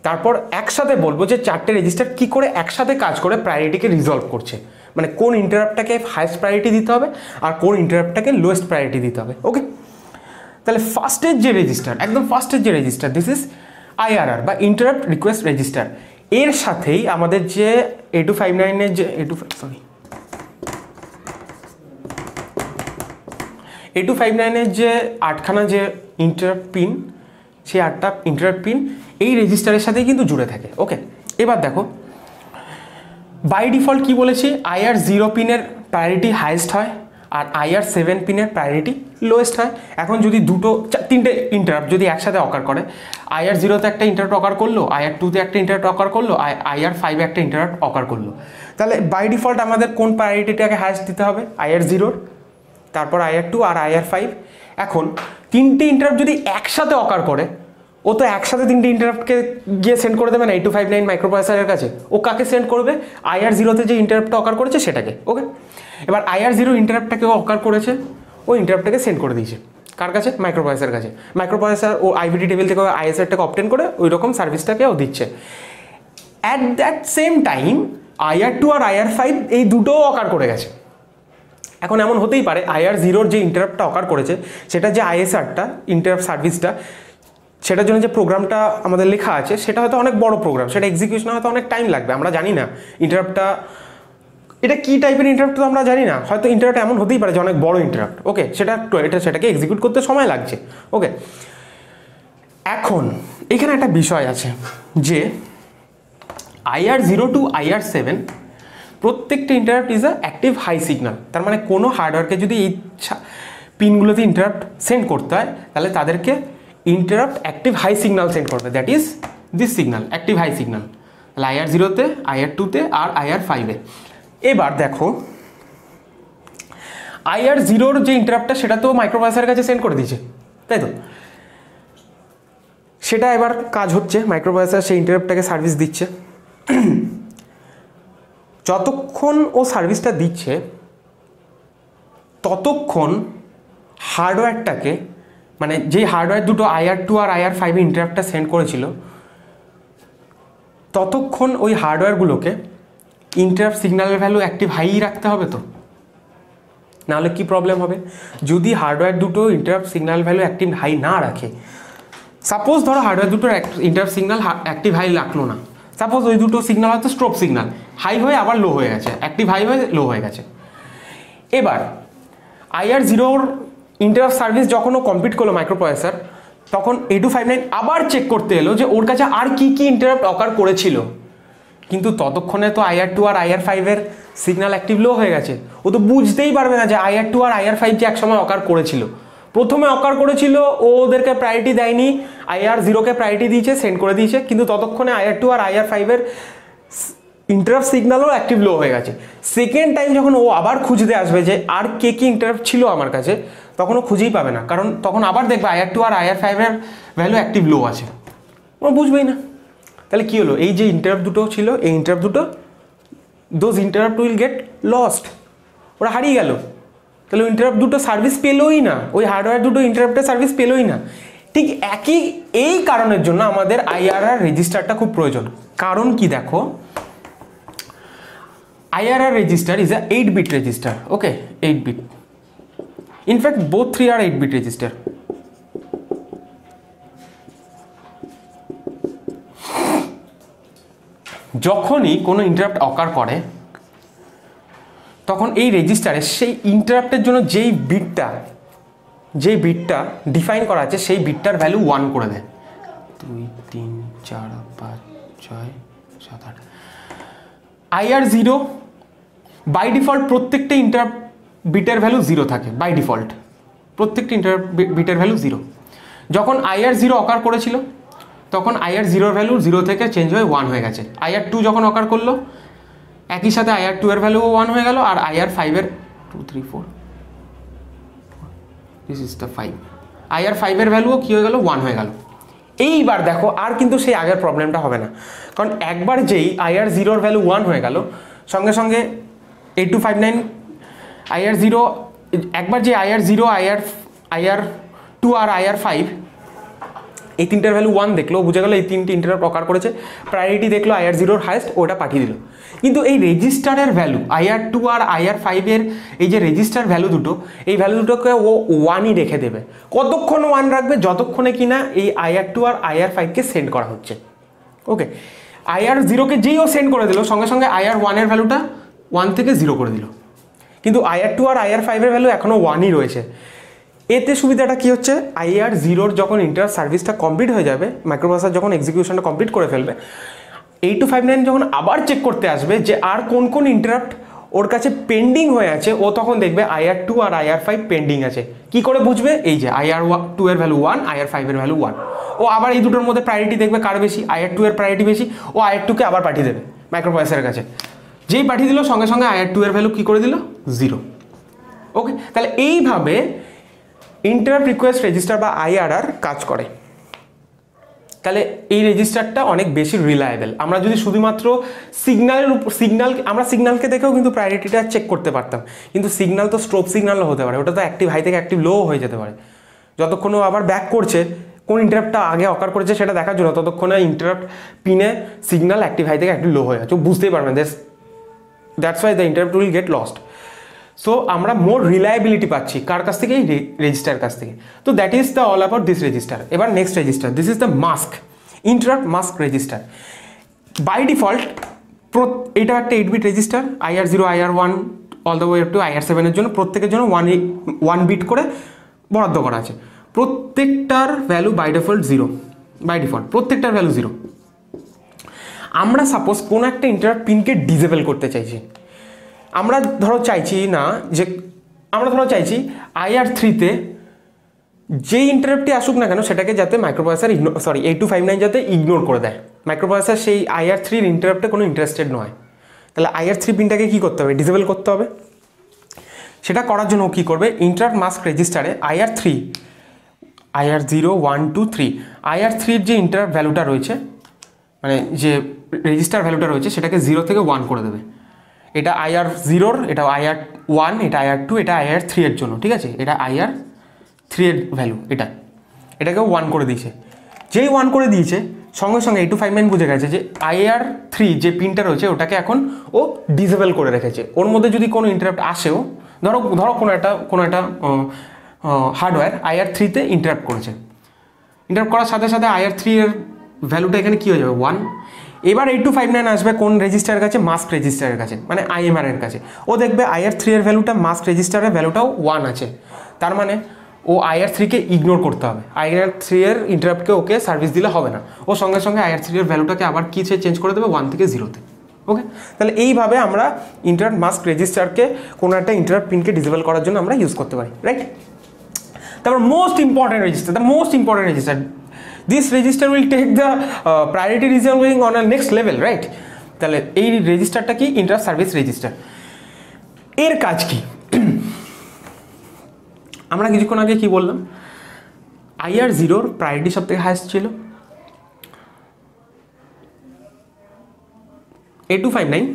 তারপর একসাথে বলবো যে চারটে রেজিস্টার কি করে একসাথে কাজ করে প্রায়োরিটিকে রিজলভ করছে, মানে কোন ইন্টারাপ্টটাকে হাইয়েস্ট প্রায়োরিটি দিতে হবে আর কোন ইন্টারাপ্টটাকে লোয়েস্ট প্রায়োরিটি দিতে হবে। ওকে, তাহলে ফার্স্টের যে রেজিস্টার, একদম ফার্স্টের যে রেজিস্টার, দিস ইজ IRR বা ইন্টারাপ্ট রিকোয়েস্ট রেজিস্টার। এর সাথেই আমাদের যে 8259-এর যে 8259-এর যে 8খানা যে ইন্টারাপ্ট পিন, সেই 8টা ইন্টারাপ্ট পিন এই রেজিস্টারের সাথেই কিন্তু জুড়ে থাকে। ওকে, এবার দেখো বাই ডিফল্ট কি বলেছি, IR0 পিনের প্রায়োরিটি হাইয়েস্ট হয় আর IR7 পিনের প্রায়োরিটি লোয়েস্ট হয়। এখন যদি তিনটে ইন্টারাপ্ট যদি একসাথে অকার করে, IR0-তে একটা ইন্টারাপ্ট অকার করলো, IR2-তে একটা ইন্টারাপ্ট অকার করলো, IR5-এ একটা ইন্টারাপ্ট অকার করলো, তাহলে বাই ডিফল্ট আমাদের কোন প্রায়োরিটিটাকে হাইয়েস্ট দিতে হবে? IR0, তারপর IR2 আর IR5। এখন তিনটে ইন্টারাপ্ট যদি একসাথে অকার করে, ও তো একসাথে তিনটে ইন্টারাপ্টকে গিয়ে সেন্ড করে দেবে না 8259 মাইক্রোপ্রসেসরের কাছে। ও কাকে সেন্ড করবে? IR0-তে যে ইন্টারাপ্টটা অকার করেছে সেটাকে। ওকে, এবার IR0 ইন্টারাপ্টটাকে অকার করেছে, ও ইন্টারাপ্টটাকে সেন্ড করে দিয়েছে কার কাছে? মাইক্রোপ্রসেসরের কাছে। মাইক্রোপ্রসেসর ও IVT টেবিল থেকে ISRটাকে অবটেন করে ওই রকম সার্ভিসটাকে ও দিচ্ছে। At that same time IR2 আর IR5 এই দুটোও অকার করে গেছে। এখন এমন হতেই পারে IR0-র যে ইন্টারাপ্টটা অকার করেছে সেটা যে ISRটা ইন্টারাপ্ট সার্ভিসটা, সেটার জন্য যে প্রোগ্রামটা আমাদের লেখা আছে সেটা হয়তো অনেক বড় প্রোগ্রাম, সেটা এক্সিকিউশনে হয়তো অনেক টাইম লাগবে। আমরা জানি না ইন্টারাপ্টটা এটা কী টাইপের ইন্টারাপ্ট, তো আমরা জানি না। হয়তো ইন্টারাপ্ট এমন হতেই পারে যে অনেক বড় ইন্টারাপ্ট। ওকে, সেটাকে এক্সিকিউট করতে সময় লাগছে। ওকে, এখন এখানে একটা বিষয় আছে যে IR0 to IR7 প্রত্যেকটা interrupt is a active high signal. তার মানে কোনো হার্ডওয়্যারকে যদি এই পিনগুলোতে ইন্টারাপ্ট সেন্ড করতে হয় তাহলে তাদেরকে interrupt active high signal send করবে, that is this signal, active high signal. তাহলে IR0-তে, IR2-তে আর IR5-এ। এবার দেখো IR0-র যে ইন্টারাপ্টটা সেটা তো মাইক্রোপ্রসেসরের কাছে সেন্ড করে দিয়েছে, তাই তো? সেটা এবার কাজ হচ্ছে, মাইক্রোপ্রসেসর সেই ইন্টারাপ্টটাকে সার্ভিস দিচ্ছে। যতক্ষণ ও সার্ভিসটা দিচ্ছে ততক্ষণ হার্ডওয়্যারটাকে, মানে যেই হার্ডওয়্যার দুটো IR2 আর IR5-এ ইন্টারাপ্টটা সেন্ড করেছিল, ততক্ষণ ওই হার্ডওয়্যারগুলোকে ইন্টারাপ্ট সিগন্যালের ভ্যালু অ্যাক্টিভ হাই রাখতে হবে। তো নাহলে কি প্রবলেম হবে? যদি হার্ডওয়্যার দুটো interrupt signal value active high না রাখে, সাপোজ ধরো হার্ডওয়্যার দুটোর ইন্টারাপ্ট সিগন্যাল অ্যাক্টিভ হাই রাখলো না, সাপোজ ওই দুটো সিগন্যাল হয়তো স্ট্রোব সিগন্যাল, হাই হয়ে আবার লো হয়ে গেছে, অ্যাক্টিভ হাই হয়ে লো হয়ে গেছে। এবার IR0-র ইন্টারাপ্ট সার্ভিস যখন ও কমপ্লিট করলো মাইক্রোপ্রসেসর, তখন 8259 আবার চেক করতে এলো যে ওর কাছে আর কি কি ইন্টারাপ্ট অকার করেছিল। কিন্তু ততক্ষণে তো IR2 আর IR5-এর সিগন্যাল অ্যাক্টিভ লো হয়ে গেছে। ও তো বুঝতেই পারবে না যে IR2 আর IR5 যে একসময় অকার করেছিল। প্রথমে অকার করেছিল, ও ওদেরকে প্রায়োরিটি দেয়নি, IR0-কে প্রায়োরিটি দিয়েছে, সেন্ড করে দিয়েছে, কিন্তু ততক্ষণে IR2 আর IR5-এর ইন্টারাপ্ট সিগন্যালও অ্যাক্টিভ লো হয়ে গেছে। সেকেন্ড টাইম যখন ও আবার খুঁজতে আসবে যে আর কে কি ইন্টারাপ্ট ছিল আমার কাছে, তখন ও খুঁজেই পাবে না, কারণ তখন আবার দেখবে IR2 আর IR5-এর ভ্যালু অ্যাক্টিভ লো আছে, ও বুঝবেই না। তাহলে কী হলো? এই যে ইন্টারাপ্ট দুটো ছিল, এই ইন্টারাপ্ট দুটো, those interrupt will get lost, ওরা হারিয়ে গেল। তাহলে ওই ইন্টারাপ্ট দুটো সার্ভিস পেলোই না, ওই হার্ডওয়্যার দুটো ইন্টারাপ্টের সার্ভিস পেলোই না। ঠিক এই কারণের জন্য আমাদের IRR রেজিস্টারটা খুব প্রয়োজন। কারণ কি দেখো, IRR register is a 8-bit register. Okay, 8-bit. In fact, both three are 8-bit register. যখনই কোনো ইন্টারাপ্ট অকার করে তখন এই রেজিস্টারে সেই ইন্টারাপ্টের জন্য যেই বিটটা ডিফাইন করা আছে সেই বিটটার ভ্যালু 1 করে দেয়। 2 3 4 5 6 7 8। IR0 বাই ডিফল্ট প্রত্যেকটা ইন্টারাপ্ট বিটের ভ্যালু 0 থাকে, বাই ডিফল্ট প্রত্যেকটা ইন্টারাপ্ট বিটের ভ্যালু 0। যখন IR0 অকার করেছিল তখন IR0-র ভ্যালু 0 থেকে চেঞ্জ হয়ে 1 হয়ে গেছে। IR2 যখন অকার করলো একই সাথে IR2-এর ভ্যালু 1 হয়ে গেল, আর IR5-এর 2 3 4 দিস ইজ দ্য 5, IR5-এর ভ্যালুও কী হয়ে গেল? 1 হয়ে গেল। এইবার দেখো আর কিন্তু সেই আগের প্রবলেমটা হবে না, কারণ একবার যেই IR0-র ভ্যালু 1 হয়ে গেল, সঙ্গে সঙ্গে 8259 IR0, একবার যে IR0 IR2 আর IR5 এই তিনটার ভ্যালু 1 দেখলো, বুঝে গেলো এই তিনটি ইন্টারাপ্ট অকার করেছে, প্রায়োরিটি দেখলো IR0-র হাইয়েস্ট, ওটা পাঠিয়ে দিল। কিন্তু এই রেজিস্টারের ভ্যালু IR2 আর IR5-এর এই যে রেজিস্টার ভ্যালু দুটো, এই ভ্যালু দুটোকে ও 1ই রেখে দেবে। কতক্ষণ 1 রাখবে? যতক্ষণে কিনা এই IR2 আর IR5-কে সেন্ড করা হচ্ছে। ওকে, IR 0 কে যেই ও সেন্ড করে দিল সঙ্গে সঙ্গে IR 1 এর ভ্যালুটা 1 থেকে 0 করে দিল, কিন্তু IR 2 আর IR 5 এর ভ্যালু এখনও 1ই রয়েছে। এতে সুবিধাটা কি হচ্ছে, IR 0 যখন ইন্টারাপ্ট সার্ভিসটা কমপ্লিট হয়ে যাবে, মাইক্রোপ্রসেসর যখন এক্সিকিউশনটা কমপ্লিট করে ফেলবে, 8259 যখন আবার চেক করতে আসবে যে আর কোন কোন ইন্টারাপ্ট ওর কাছে পেন্ডিং হয়ে আছে, ও তখন দেখবে IR 2 আর IR 5 পেন্ডিং আছে। কি করে বুঝবে, এই যে IR 2 এর ভ্যালু 1, IR 5 এর ভ্যালু 1, ও আবার এই দুটোর মধ্যে প্রায়োরিটি দেখবে কার বেশি, IR 2 এর প্রায়োরিটি বেশি, ও IR 2 কে আবার পাঠিয়ে দেবে মাইক্রোপ্রসেসরের কাছে। যেই পাঠিয়ে দিল সঙ্গে সঙ্গে IR 2 এর ভ্যালু কি করে দিল, 0। ওকে, তাহলে এইভাবে ইন্টারাপ্ট রিকোয়েস্ট রেজিস্টার বা IRR কাজ করে। তাহলে এই রেজিস্টারটা অনেক বেশি রিলায়েবল। আমরা যদি শুধুমাত্র সিগন্যালকে দেখেও কিন্তু প্রায়োরিটিটা চেক করতে পারতাম, কিন্তু সিগন্যাল তো স্ট্রোব সিগন্যালও হতে পারে, ওটা তো অ্যাক্টিভ হাই থেকে অ্যাক্টিভ লো হয়ে যেতে পারে। যতক্ষণ ও আবার ব্যাক করছে কোন ইন্টারাপ্টটা আগে অকার করেছে সেটা দেখার জন্য, ততক্ষণে ইন্টারাপ্ট পিনে সিগন্যাল অ্যাক্টিভ হাই থেকে অ্যাক্টিভ লো হয়ে যাচ্ছে, বুঝতেই পারবেন। That's why the interrupt will get lost. So আমরা মোর রিলায়েবিলিটি পাচ্ছি কার কাছ থেকে, এই রেজিস্টার কাছ থেকে। তো that is the all about this register. এবার next register, this is the mask, interrupt mask register. By default এটা একটা 8-বিট register, IR 0, IR 1 all the way to IR 7 এর জন্য প্রত্যেকের জন্য 1 বিট করে বরাদ্দ করা আছে। প্রত্যেকটার value by default 0, by default প্রত্যেকটার ভ্যালু 0। আমরা সাপোজ কোনো একটা ইন্টারাপ্ট পিনকে ডিসেবল করতে চাইছি, আমরা ধরো চাইছি না যে, আমরা ধরো চাইছি IR 3-তে যেই ইন্টারাপ্টটি আসুক না কেন সেটাকে যাতে মাইক্রোপ্রসেসর 8259 যাতে ইগনোর করে দেয়, মাইক্রোপ্রসেসর সেই IR 3-র ইন্টারাপ্টে কোনো ইন্টারেস্টেড নয়। তাহলে IR 3 পিনটাকে কী করতে হবে, ডিসেবল করতে হবে। সেটা করার জন্য কী করবে, ইন্টারাপ্ট মাস্ক রেজিস্টারে IR 3, IR 0, 1, 2, 3, IR 3-র যে ইন্টারাপ্ট ভ্যালুটা রয়েছে, মানে যে রেজিস্টার ভ্যালুটা রয়েছে সেটাকে 0 থেকে 1 করে দেবে। এটা IR 0, এটা IR 1, এটা IR 2, এটা IR 3 এর জন্য, ঠিক আছে। এটা IR 3 এর ভ্যালু, এটাকেও 1 করে দিয়েছে। যেই 1 করে দিয়েছে সঙ্গে সঙ্গে 8259 বুঝে গেছে যে IR 3 যে পিনটা রয়েছে ওটাকে এখন ও ডিসেবল করে রেখেছে। ওর মধ্যে যদি কোনো ইন্টারাপ্ট আসেও, ধরো কোনো একটা হার্ডওয়্যার IR 3-তে ইন্টারাপ্ট করেছে, ইন্টারাপ্ট করার সাথে সাথে IR 3 এর ভ্যালুটা এখানে কী হয়ে যাবে, 1। এবার 8259 আসবে কোন রেজিস্টারের কাছে, মাস্ক রেজিস্টারের কাছে, মানে IMR এর কাছে। ও দেখবে IR 3 এর ভ্যালুটা, মাস্ক রেজিস্টারের ভ্যালুটাও 1 আছে, তার মানে ও IR 3-কে ইগনোর করতে হবে। IR 3 এর ইন্টারাপ্টকে ওকে সার্ভিস দিলে হবে না, ও সঙ্গে সঙ্গে IR 3 এর ভ্যালুটাকে আবার কি চেঞ্জ করে দেবে, 1 থেকে 0-তে। ওকে, তাহলে এইভাবে আমরা ইন্টারাপ্ট মাস্ক রেজিস্টারকে কোনো একটা ইন্টারাপ্ট পিনকে ডিসেবল করার জন্য আমরা ইউজ করতে পারি, রাইট। তারপর most important register, this register will take the priority resolving on a next level, right? তাহলে এই রেজিস্টারটা কি, ইন্টারাপ্ট সার্ভিস রেজিস্টার। এর কাজ কি, আমরা কিছুক্ষণ আগে কি বললাম, IR 0-র প্রায়োরিটি সব থেকে হাইয়েস্ট ছিল, 8259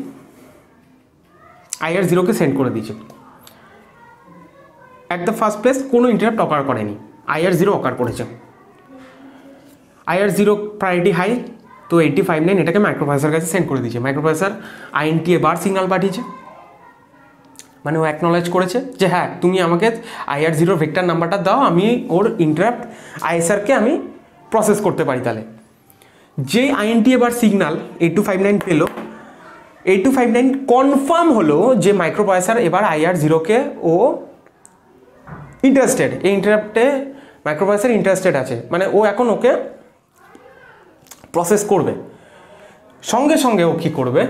IR 0-কে সেন্ড করে দিয়েছে। অ্যাট দ্য ফার্স্ট প্লেস কোনো ইন্টারাপ্ট অকার করেনি, IR 0 অকার করেছে। IR 0 প্রায়োরিটি হাই, তো 8259 এটাকে মাইক্রোপ্রসেসরের কাছে সেন্ড করে দিয়েছে। মাইক্রোপ্রসেসর INTA বার সিগন্যাল পাঠিয়েছে, মানে ও অ্যাকনলেজ করেছে যে হ্যাঁ তুমি আমাকে IR 0 ভেক্টর নাম্বারটা দাও, আমি ওর ইন্টারাপ্ট ISR-কে আমি প্রসেস করতে পারি। তাহলে যেই INTA বার সিগন্যাল 8259 পেল, 8259 কনফার্ম হলো যে মাইক্রোপ্রসেসর এবার IR 0-কে ও ইন্টারেস্টেড, এই ইন্টারাপ্টে মাইক্রোপ্রসেসর ইন্টারেস্টেড আছে, মানে ও এখন ওকে প্রসেস করবে। সঙ্গে সঙ্গে ও কী করবে,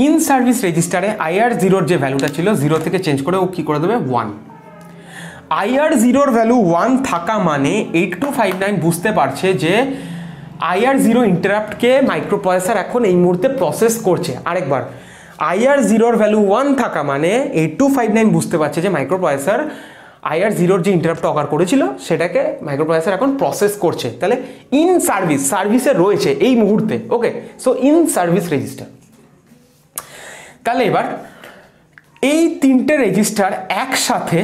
ইন সার্ভিস রেজিস্টারে IR 0-র যে ভ্যালুটা ছিল 0 থেকে চেঞ্জ করে ও কী করে দেবে, 1। IR 0-র ভ্যালু 1 থাকা মানে 8259 বুঝতে পারছে যে IR 0 ইন্টারাপ্টকে মাইক্রোপ্রসেসর এখন এই মুহূর্তে প্রসেস করছে। আরেকবার, IR 0-র ভ্যালু 1 থাকা মানে 8259 বুঝতে পারছে যে মাইক্রোপ্রসেসর IR 0-র যে ইন্টারাপ্ট অকার করেছিল সেটাকে মাইক্রোপ্রসেসর এখন প্রসেস করছে। তাহলে ইন সার্ভিসে রয়েছে এই মুহূর্তে। ওকে, সো ইন সার্ভিস রেজিস্টার। তাহলে এবার এই তিনটে রেজিস্টার একসাথে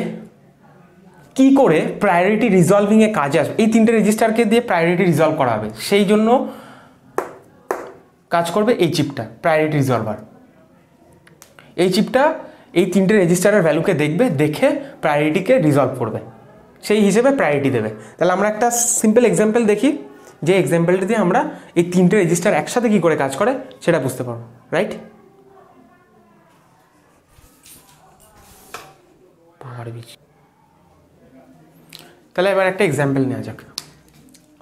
কি করে প্রায়োরিটি রিজলভিংয়ে কাজে আসবে, এই তিনটে রেজিস্টারকে দিয়ে প্রায়োরিটি রিজলভ করা হবে, সেই জন্য কাজ করবে এই চিপটা, প্রায়োরিটি রিজলভার। এই চিপটা এই তিনটে রেজিস্টারের ভ্যালুকে দেখবে, দেখে প্রায়োরিটিকে রিজলভ করবে, সেই হিসেবে প্রায়োরিটি দেবে। তাহলে আমরা একটা সিম্পল এক্সাম্পল দেখি যে এক্সাম্পলটা দিয়ে আমরা এই তিনটে রেজিস্টার একসাথে কী করে কাজ করে সেটা বুঝতে পারবো, রাইট? তাহলে এবার একটা এক্সাম্পল নেওয়া যাক।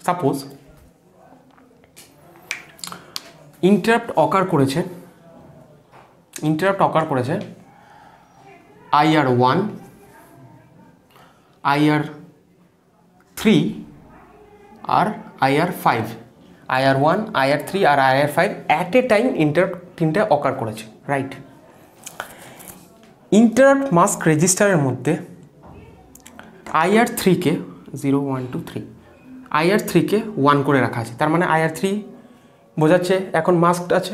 সাপোজ ইন্টারাপ্ট অকার করেছে IR1, IR3 আর IR5, IR1, IR3 আর IR5 at a time interrupt তিনটে অকার করেছে, রাইট? ইন্টারাপ্ট মাস্ক রেজিস্টারের মধ্যে IR3কে 0 1 2 3 IR3কে 1 করে রাখা আছে, তার মানে IR3 বোঝাচ্ছে এখন মাস্কড আছে,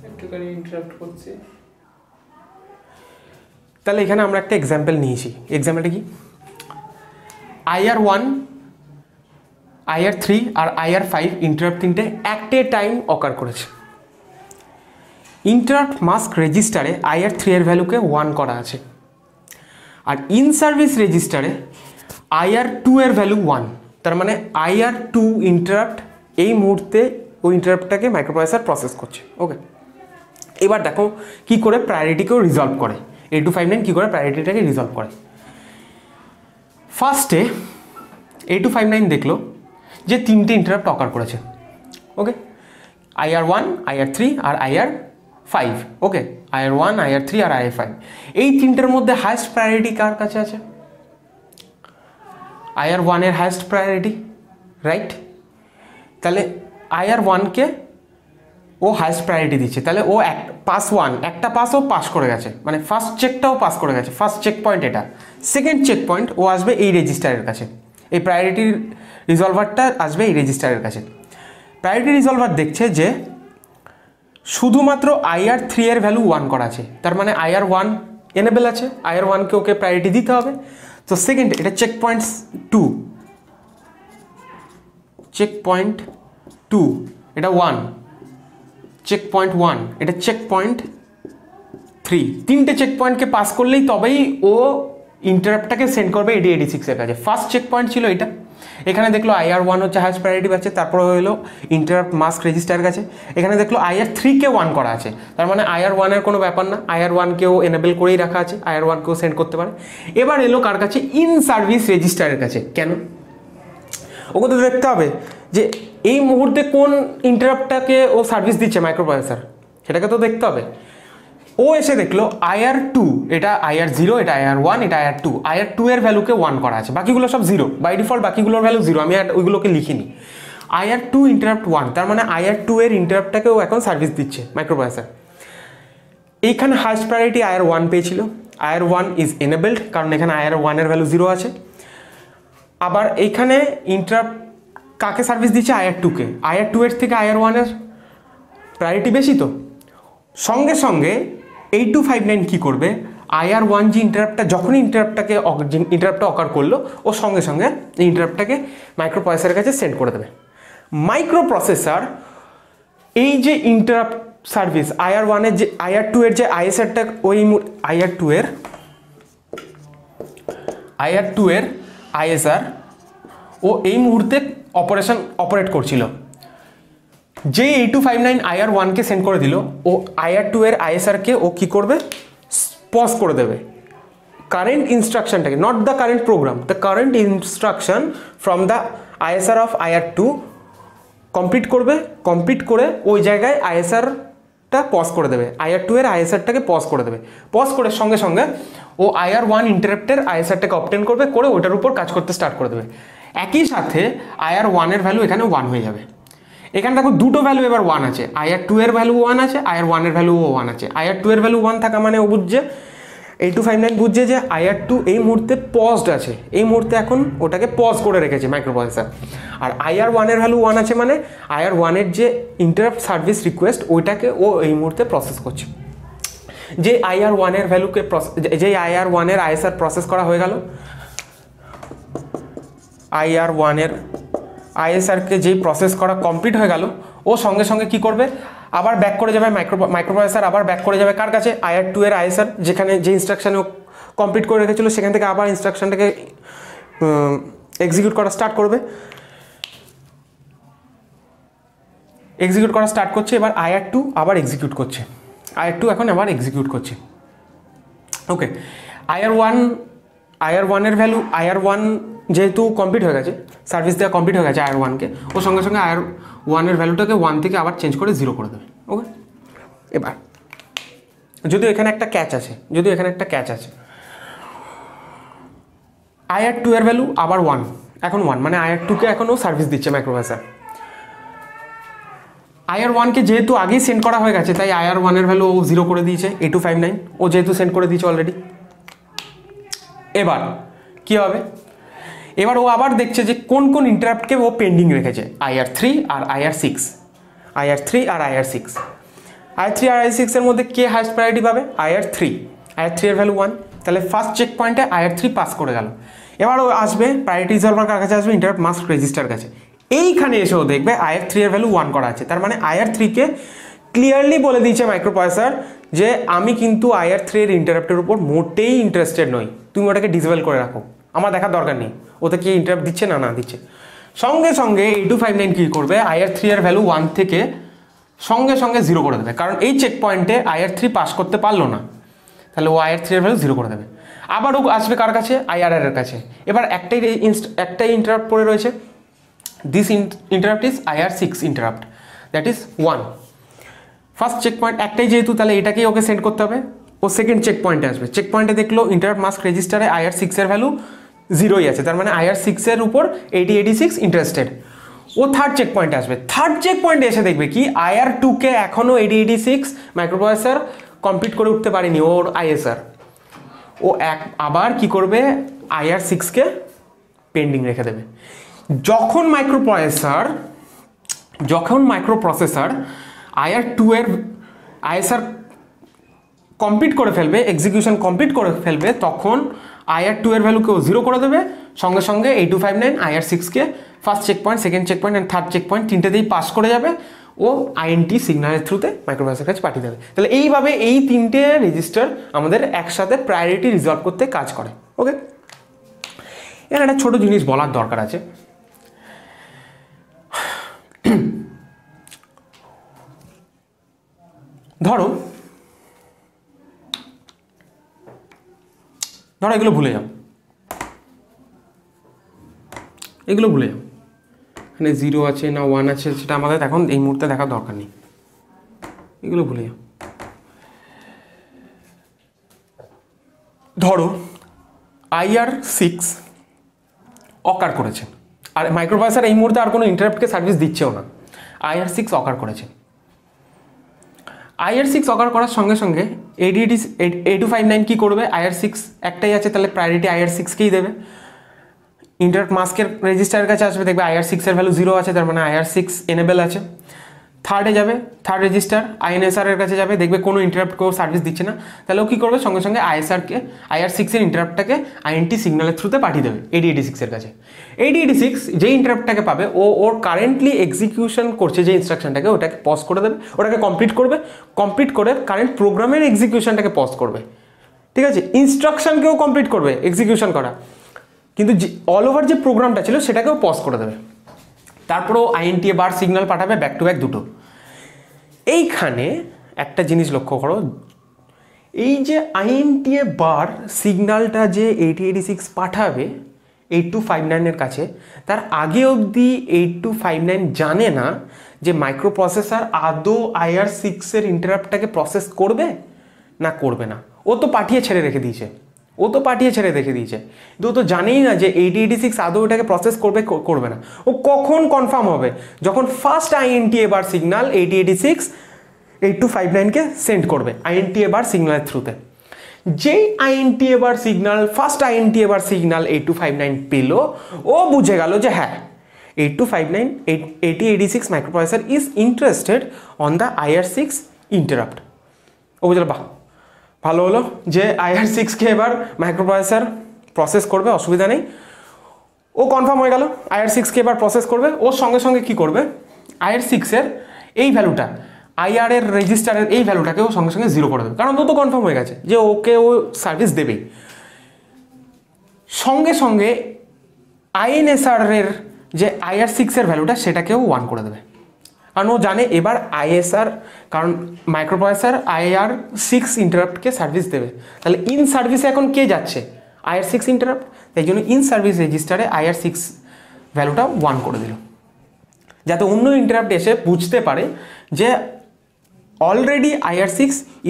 একটুখানি ইন্টারাপ্ট করছে।
তাহলে এখানে আমরা একটা এক্সাম্পল নিয়েছি। এক্সাম্পলটা কি? IR1, IR3 আর IR5 ইন্টারাপ্ট তিনটে অ্যাট এ টাইম অকার করেছে। ইন্টারাপ্ট মাস্ক রেজিস্টারে IR3 এর ভ্যালুকে 1 করা আছে, আর ইন সার্ভিস রেজিস্টারে IR2 এর ভ্যালু 1, তার মানে IR2 ইন্টারাপ্ট এই মুহূর্তে ওই ইন্টারাপ্টটাকে মাইক্রোপ্রসেসর প্রসেস করছে। ওকে, এবার দেখো কি করে প্রায়োরিটিকেও রিজলভ করে, 8259 কি করে প্রায়োরিটিটাকে রিজলভ করে। ফার্স্টে 8259 দেখলো যে তিনটে ইন্টারাপ্ট অকার করেছে। ওকে, IR1, IR3 আর IR5। ওকে, IR1, IR3 আর IR5 এই তিনটের মধ্যে হাইয়েস্ট প্রায়োরিটি কার কাছে আছে? IR1 এর হাইয়েস্ট প্রায়োরিটি, রাইট? তাহলে IR1কে ও হাইয়েস্ট প্রায়োরিটি দিচ্ছে, তাহলে ও একটা পাসও পাস করে গেছে, মানে ফার্স্ট চেকটাও পাস করে গেছে, ফার্স্ট চেক পয়েন্ট এটা। সেকেন্ড চেক পয়েন্ট ও আসবে এই রেজিস্টারের কাছে, এই প্রায়োরিটির রিজলভারটা আসবে এই রেজিস্টারের কাছে। প্রায়োরিটি রিজলভার দেখছে যে শুধুমাত্র IR3 এর ভ্যালু 1 করা আছে, তার মানে IR1 এনেবেল আছে, IR1কে ওকে প্রায়োরিটি দিতে হবে। তো সেকেন্ড এটা চেক পয়েন্ট 2, চেক পয়েন্ট 2 এটা 1, চেক পয়েন্ট 1 এটা চেক পয়েন্ট 3, তিনটে চেক পয়েন্টকে পাস করলেই তবেই ও ইন্টারাপ্টটাকে সেন্ড করবে 8086 এর কাছে। ফার্স্ট চেক পয়েন্ট ছিল এটা, এখানে দেখলো IR1 হচ্ছে হাইয়েস্ট প্রায়োরিটি পাচ্ছে, তারপরে হলো ইন্টারাপ্ট মাস্ক রেজিস্টারের কাছে, এখানে দেখলো IR3কে 1 করা আছে, তার মানে IR1 এর কোনো ব্যাপার না, IR1কেও এনেবেল করেই রাখা আছে, IR1কেও সেন্ড করতে পারে। এবার এলো কার কাছে? ইন সার্ভিস রেজিস্টারের কাছে। কেন? ওকে তো দেখতে হবে যে এই মুহূর্তে কোন ইন্টারাপ্টটাকে ও সার্ভিস দিচ্ছে মাইক্রোপ্রসেসর, সেটাকে তো দেখতে হবে। ও এসে দেখলো IR2 এটা IR0 এটা IR1 এটা IR2, IR2 এর ভ্যালুকে 1 করা আছে, বাকিগুলো সব 0 বাই ডিফল্ট, বাকিগুলোর ভ্যালু 0, আমি আর ওইগুলোকে লিখিনি। IR2 ইন্টারাপ্ট 1, তার মানে IR2 এর ইন্টারাপ্টটাকে ও এখন সার্ভিস দিচ্ছে মাইক্রোপ্রসেসর। এইখানে হাইয়েস্ট প্রায়োরিটি IR1 পেয়েছিল, IR1 ইজ এনেবেলড কারণ এখানে IR1 এর ভ্যালু 0 আছে। আবার এইখানে ইন্টারাপ্ট কাকে সার্ভিস দিচ্ছে? IR2কে। IR2 এর থেকে IR1 এর প্রায়োরিটি বেশি, তো সঙ্গে সঙ্গে 8259 কী করবে? IR1 যে ইন্টারাপ্টটা যখনই ইন্টারাপ্টটা অকার করলো ও সঙ্গে সঙ্গে এই ইন্টারাপ্টটাকে মাইক্রোপ্রসেসরের কাছে সেন্ড করে দেবে। মাইক্রোপ্রসেসর এই যে ইন্টারাপ্ট সার্ভিস IR1 এর যে IR2 এর যে ISRটা ওই IR2 এর ISR ও এই মুহূর্তে অপারেট করছিল, যে 8259 IR1কে সেন্ড করে দিল, ও IR2 এর ISRকে ও কী করবে? পজ করে দেবে কারেন্ট ইনস্ট্রাকশনটাকে, not the current program, the current instruction from the ISR of IR2 complete করে ওই জায়গায় ISRটা পজ করে দেবে, IR2 এর ISRটাকে পজ করে দেবে। পজ করে সঙ্গে সঙ্গে ও IR1 ইন্টারাপ্টের ISRটাকে অবটেন করবে, করে ওটার উপর কাজ করতে স্টার্ট করে দেবে। একই সাথে IR1 এর ভ্যালু এখানে 1 হয়ে যাবে। এখানে দেখো দুটো ভ্যালু এবার 1 আছে, IR2 এর ভ্যালু 1 আছে, IR1 এর ভ্যালু 1 আছে। IR2 এর ভ্যালু 1 থাকা মানে ও বুঝছে, 8259 বুঝছে যে IR2 এই মুহূর্তে পজড আছে, এই মুহূর্তে এখন ওটাকে পজ করে রেখেছে মাইক্রোপ্রসেসর। আর IR1 এর ভ্যালু 1 আছে মানে IR1 এর যে ইন্টারাপ্ট সার্ভিস রিকোয়েস্ট ওইটাকে ও এই মুহূর্তে প্রসেস করছে। যে IR1 এর ভ্যালুকে যে IR1 এর ISR প্রসেস করা হয়ে গেল, IR1 এর ISRকে যেই প্রসেস করা কমপ্লিট হয়ে গেল, ও সঙ্গে সঙ্গে কি করবে? আবার ব্যাক করে যাবে মাইক্রোপ্রসেসর, আবার ব্যাক করে যাবে কার কাছে? IR2 এর ISR, যেখানে যে ইনস্ট্রাকশন ও কমপ্লিট করে রেখেছিল সেখান থেকে আবার ইনস্ট্রাকশনটাকে এক্সিকিউট করা স্টার্ট করবে। এক্সিকিউট করা স্টার্ট করছে। এবার IR2 আবার এক্সিকিউট করছে, IR2 এখন আবার এক্সিকিউট করছে। ওকে, IR1 এর ভ্যালু, IR1 যেহেতু কমপ্লিট হয়ে গেছে, সার্ভিস দেওয়া কমপ্লিট হয়ে গেছে IR1কে, ও সঙ্গে সঙ্গে IR1 এর ভ্যালুটাকে 1 থেকে আবার চেঞ্জ করে 0 করে দেবে। ওকে, এবার যদিও এখানে একটা ক্যাচ আছে, IR2 এর ভ্যালু আবার 1, এখন 1, মানে IR2কে এখনও সার্ভিস দিচ্ছে মাইক্রোপ্রসেসর। IR1কে যেহেতু আগেই সেন্ড করা হয়ে গেছে, তাই IR1 এর ভ্যালু ও 0 করে দিয়েছে, 8259, ও যেহেতু সেন্ড করে দিয়েছে অলরেডি। এবার কি হবে, এবার ও আবার দেখছে যে কোন কোন ইন্টারাপ্টকে ও পেন্ডিং রেখেছে, IR3 আর IR6, IR3 আর IR6 এর মধ্যে কে হাইস্ট প্রায়োরিটি পাবে, IR3 এর ভ্যালু 1, তাহলে ফার্স্ট চেক পয়েন্টে IR3 পাস করে গেল। এবার ও আসবে প্রায়োরিটি রিজলভার কার কাছে আসবে, ইন্টারাপ্ট মাস্ক রেজিস্টার কাছে। এইখানে এসেও দেখবে IR3 এর ভ্যালু 1 করা আছে, তার মানে IR3কে ক্লিয়ারলি বলে দিয়েছে মাইক্রোপ্রসেসর যে আমি কিন্তু IR3 এর ইন্টারাপ্টের উপর মোটেই ইন্টারেস্টেড নই, তুমি ওটাকে ডিসেবল করে রাখো, আমার দেখার দরকার নেই ওতে কি ইন্টারাপ্ট দিচ্ছে না দিচ্ছে। সঙ্গে সঙ্গে 8259 কী করবে, IR3 এর ভ্যালু 1 থেকে সঙ্গে সঙ্গে 0 করে দেবে, কারণ এই চেক পয়েন্টে IR3 পাস করতে পারলো না, তাহলে ও IR3 এর ভ্যালু 0 করে দেবে। আবার ও আসবে কার কাছে, IRR এর কাছে। এবার একটাই ইন্টারাপ্ট পড়ে রয়েছে, this interrupt is IR6 interrupt, that is 1। First check point একটাই যেহেতু, তাহলে এটাকেই ওকে সেন্ড করতে হবে। ও সেকেন্ড চেক পয়েন্টে আসবে, চেক পয়েন্টে দেখলো ইন্টারাপ্ট মাস্ক রেজিস্টারে IR6 এর ভ্যালু 0ই আছে, তার মানে IR6 এর উপর 8086 ইন্টারেস্টেড। ও থার্ড চেক পয়েন্টে আসবে, থার্ড চেক পয়েন্টে এসে দেখবে কি IR2কে এখনও 8086 মাইক্রোপ্রসেসর কমপ্লিট করে উঠতে পারেনি ওর ISR। ও আবার কি করবে, IR6কে পেন্ডিং রেখে দেবে। যখন মাইক্রোপ্রসেসর IR2 এর ISR কমপ্লিট করে ফেলবে, এক্সিকিউশন কমপ্লিট করে ফেলবে, তখন IR2 এর ভ্যালুকেও 0 করে দেবে। সঙ্গে সঙ্গে 8259 IR6কে first check point, second check point and third check point তিনটেতেই পাস করে যাবে, ও INT সিগন্যালের থ্রুতে মাইক্রোপ্রসেসরের কাছে পাঠিয়ে দেবে। তাহলে এইভাবে এই তিনটে রেজিস্টার আমাদের একসাথে প্রায়োরিটি রিজলভ করতে কাজ করে। ওকে, এখানে একটা ছোটো জিনিস বলার দরকার আছে। ধরো এগুলো ভুলে যাও, এখানে 0 আছে না 1 আছে সেটা আমাদের এখন এই মুহূর্তে দেখার দরকার নেই, এগুলো ভুলে যাও। ধরো IR6 অকার করেছে, আর মাইক্রোপ্রসেসর এই মুহূর্তে আর কোনো ইন্টারাপ্টকে সার্ভিস দিচ্ছেও না, IR6 অকার করেছে। IR6 অকার করার সঙ্গে সঙ্গে 8259 কী করবে, IR6 একটাই আছে, তাহলে প্রায়োরিটি IR6কেই দেবে। ইন্টারাপ্ট মাস্কের রেজিস্টারের কাছে আসবে, দেখবে IR6 এর ভ্যালু 0 আছে, তার মানে IR6 এনেবেল আছে। থার্ডে যাবে, থার্ড রেজিস্টার INSR এর কাছে যাবে, দেখবে কোনো ইন্টারাপ্টকেও সার্ভিস দিচ্ছে না, তাহলে ও কী করবে, সঙ্গে সঙ্গে IR6 এর ইন্টারাপ্টটাকে INT সিগন্যালের থ্রুতে পাঠিয়ে দেবে 8086 এর কাছে। 8086 যে ইন্টারাপ্টটাকে পাবে, ওর কারেন্টলি এক্সিকিউশন করছে যে ইনস্ট্রাকশনটাকে, ওটাকে পজ করে দেবে, ওটাকে কমপ্লিট করে কারেন্ট প্রোগ্রামের এক্সিকিউশনটাকে পজ করবে। ঠিক আছে, ইনস্ট্রাকশনকেও কমপ্লিট করবে এক্সিকিউশন করা, কিন্তু অল ওভার যে প্রোগ্রামটা ছিল সেটাকেও পজ করে দেবে। তারপরেও INTA বার সিগন্যাল পাঠাবে ব্যাক টু ব্যাক দুটো। এইখানে একটা জিনিস লক্ষ্য করো, এই যে INTA বার সিগন্যালটা যে 8086 পাঠাবে 8259 এর কাছে, তার আগে অবধি 8259 জানে না যে মাইক্রোপ্রসেসর আদৌ IR6 এর ইন্টারাপ্টটাকে প্রসেস করবে না করবে না। ও তো পাঠিয়ে ছেড়ে রেখে দিয়েছে, কিন্তু ও তো জানেই না যে 8086 আদৌ এটাকে প্রসেস করবে না। ও কখন কনফার্ম হবে, যখন ফার্স্ট INTA বার সিগন্যাল 8086 8259কে সেন্ড করবে INTA বার সিগন্যালের থ্রুতে। যেই ফার্স্ট INTA বার সিগন্যাল 8259 পেল, ও বুঝে গেল যে হ্যাঁ 8086 microprocessor is interested on the IR6 interrupt. ও বুঝলো, বাহ ভালো হলো যে IR6কে এবার মাইক্রোপ্রসেসর প্রসেস করবে, অসুবিধা নেই। ও কনফার্ম হয়ে গেল IR6কে এবার প্রসেস করবে। ওর সঙ্গে সঙ্গে কী করবে, IR6 এর এই ভ্যালুটা, IR এর রেজিস্টারের এই ভ্যালুটাকে ও সঙ্গে সঙ্গে 0 করে দেবে, কারণ ও তো কনফার্ম হয়ে গেছে যে ওকে ও সার্ভিস দেবেই। সঙ্গে সঙ্গে INSR এর যে IR6 এর ভ্যালুটা সেটাকেও 1 করে দেবে, কারণ ও জানে এবার আইএসআর, কারণ মাইক্রোপ্রসেসর IR6 ইন্টারাপ্টকে সার্ভিস দেবে, তাহলে ইন সার্ভিসে এখন কে যাচ্ছে? IR6 interrupt. তাই জন্য ইন সার্ভিস রেজিস্টারে IR6 ভ্যালুটা 1 করে দিল, যাতে অন্য ইন্টারাপ্ট এসে বুঝতে পারে যে অলরেডি IR6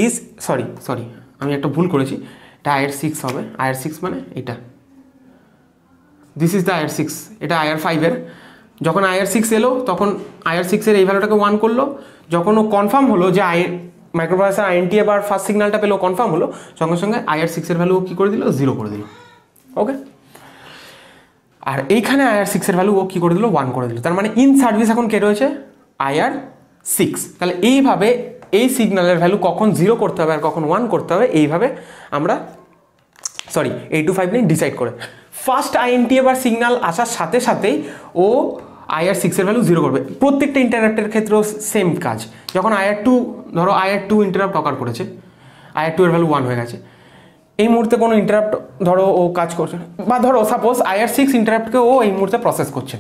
ইজ সরি আমি একটা ভুল করেছি, এটা IR6 হবে, IR6 মানে এটা, দিস ইজ দ্য IR6, এটা IR5 এর। যখন IR6 এলো তখন IR6 এর এই ভ্যালুটাকে 1 করলো, যখন ও কনফার্ম হলো যে মাইক্রোপ্রসেসর INTA বার ফার্স্ট সিগন্যালটা পেলো, কনফার্ম হলো, সঙ্গে সঙ্গে IR6 এর ভ্যালু কী করে দিল? 0 করে দিল। ওকে, আর এইখানে IR6 এর ভ্যালু ও কী করে দিল? 1 করে দিল। তার মানে ইন সার্ভিস এখন কে রয়েছে? IR6। তাহলে এইভাবে এই সিগন্যালের ভ্যালু কখন 0 করতে হবে আর কখন 1 করতে হবে, এইভাবে আমরা 8259 ডিসাইড করে ফার্স্ট INTA বার সিগন্যাল আসার সাথে সাথেই ও IR6 এর ভ্যালু 0 করবে। প্রত্যেকটা ইন্টারাপ্টের ক্ষেত্রেও সেম কাজ। যখন IR2 ইন্টারাপ্ট অকার করেছে, IR2 এর ভ্যালু 1 হয়ে গেছে, এই মুহূর্তে কোনো ইন্টারাপ্ট ধরো ও কাজ করছে, বা ধরো সাপোজ IR6 ইন্টারাপ্টকে ও এই মুহূর্তে প্রসেস করছে,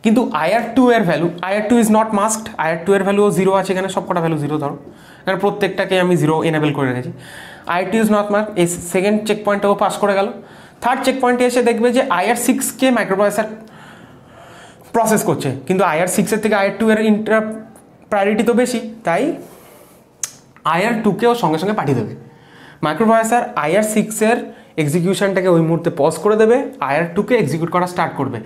কিন্তু IR2 এর value, IR2 is not masked, IR2 এর ভ্যালু 0 আছে, এখানে সব কটা ভ্যালু 0 ধরো, এখানে প্রত্যেকটাকে আমি 0 এনেবল করে রেখেছি। IR2 ইজ নট মাস্কড, এই সেকেন্ড চেক পয়েন্টটাও পাস করে গেল। থার্ড চেক পয়েন্টে এসে দেখবে যে IR6কে মাইক্রোপ্রসেসর প্রসেস করছে, কিন্তু IR6 এর থেকে IR2 এর ইন্টারাপ্ট প্রায়োরিটি তো বেশি, তাই IR2কেও সঙ্গে সঙ্গে পাঠিয়ে দেবে। মাইক্রোপ্রসেসর IR6 এর এক্সিকিউশনটাকে ওই মুহূর্তে পজ করে দেবে, IR2কে এক্সিকিউট করা স্টার্ট করবে।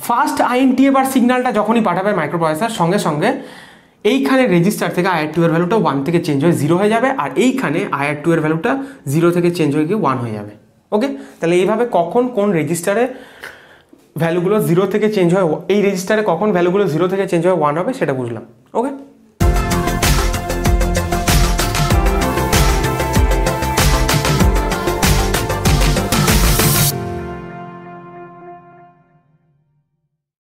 ফার্স্ট INTA বার সিগন্যালটা যখনই পাঠাবে মাইক্রোপ্রসেসর, সঙ্গে সঙ্গে এইখানে রেজিস্টার থেকে IR2 এর ভ্যালুটা 1 থেকে চেঞ্জ হয়ে 0 হয়ে যাবে, আর এইখানে IR2 এর ভ্যালুটা 0 থেকে চেঞ্জ হয়ে গিয়ে 1 হয়ে যাবে। ওকে, তাহলে এইভাবে কখন কোন রেজিস্টারে ভ্যালুগুলো 0 থেকে চেঞ্জ হয়, এই রেজিস্টারে কখন ভ্যালুগুলো 0 থেকে চেঞ্জ হয়ে 1 হবে সেটা বুঝলাম। ওকে।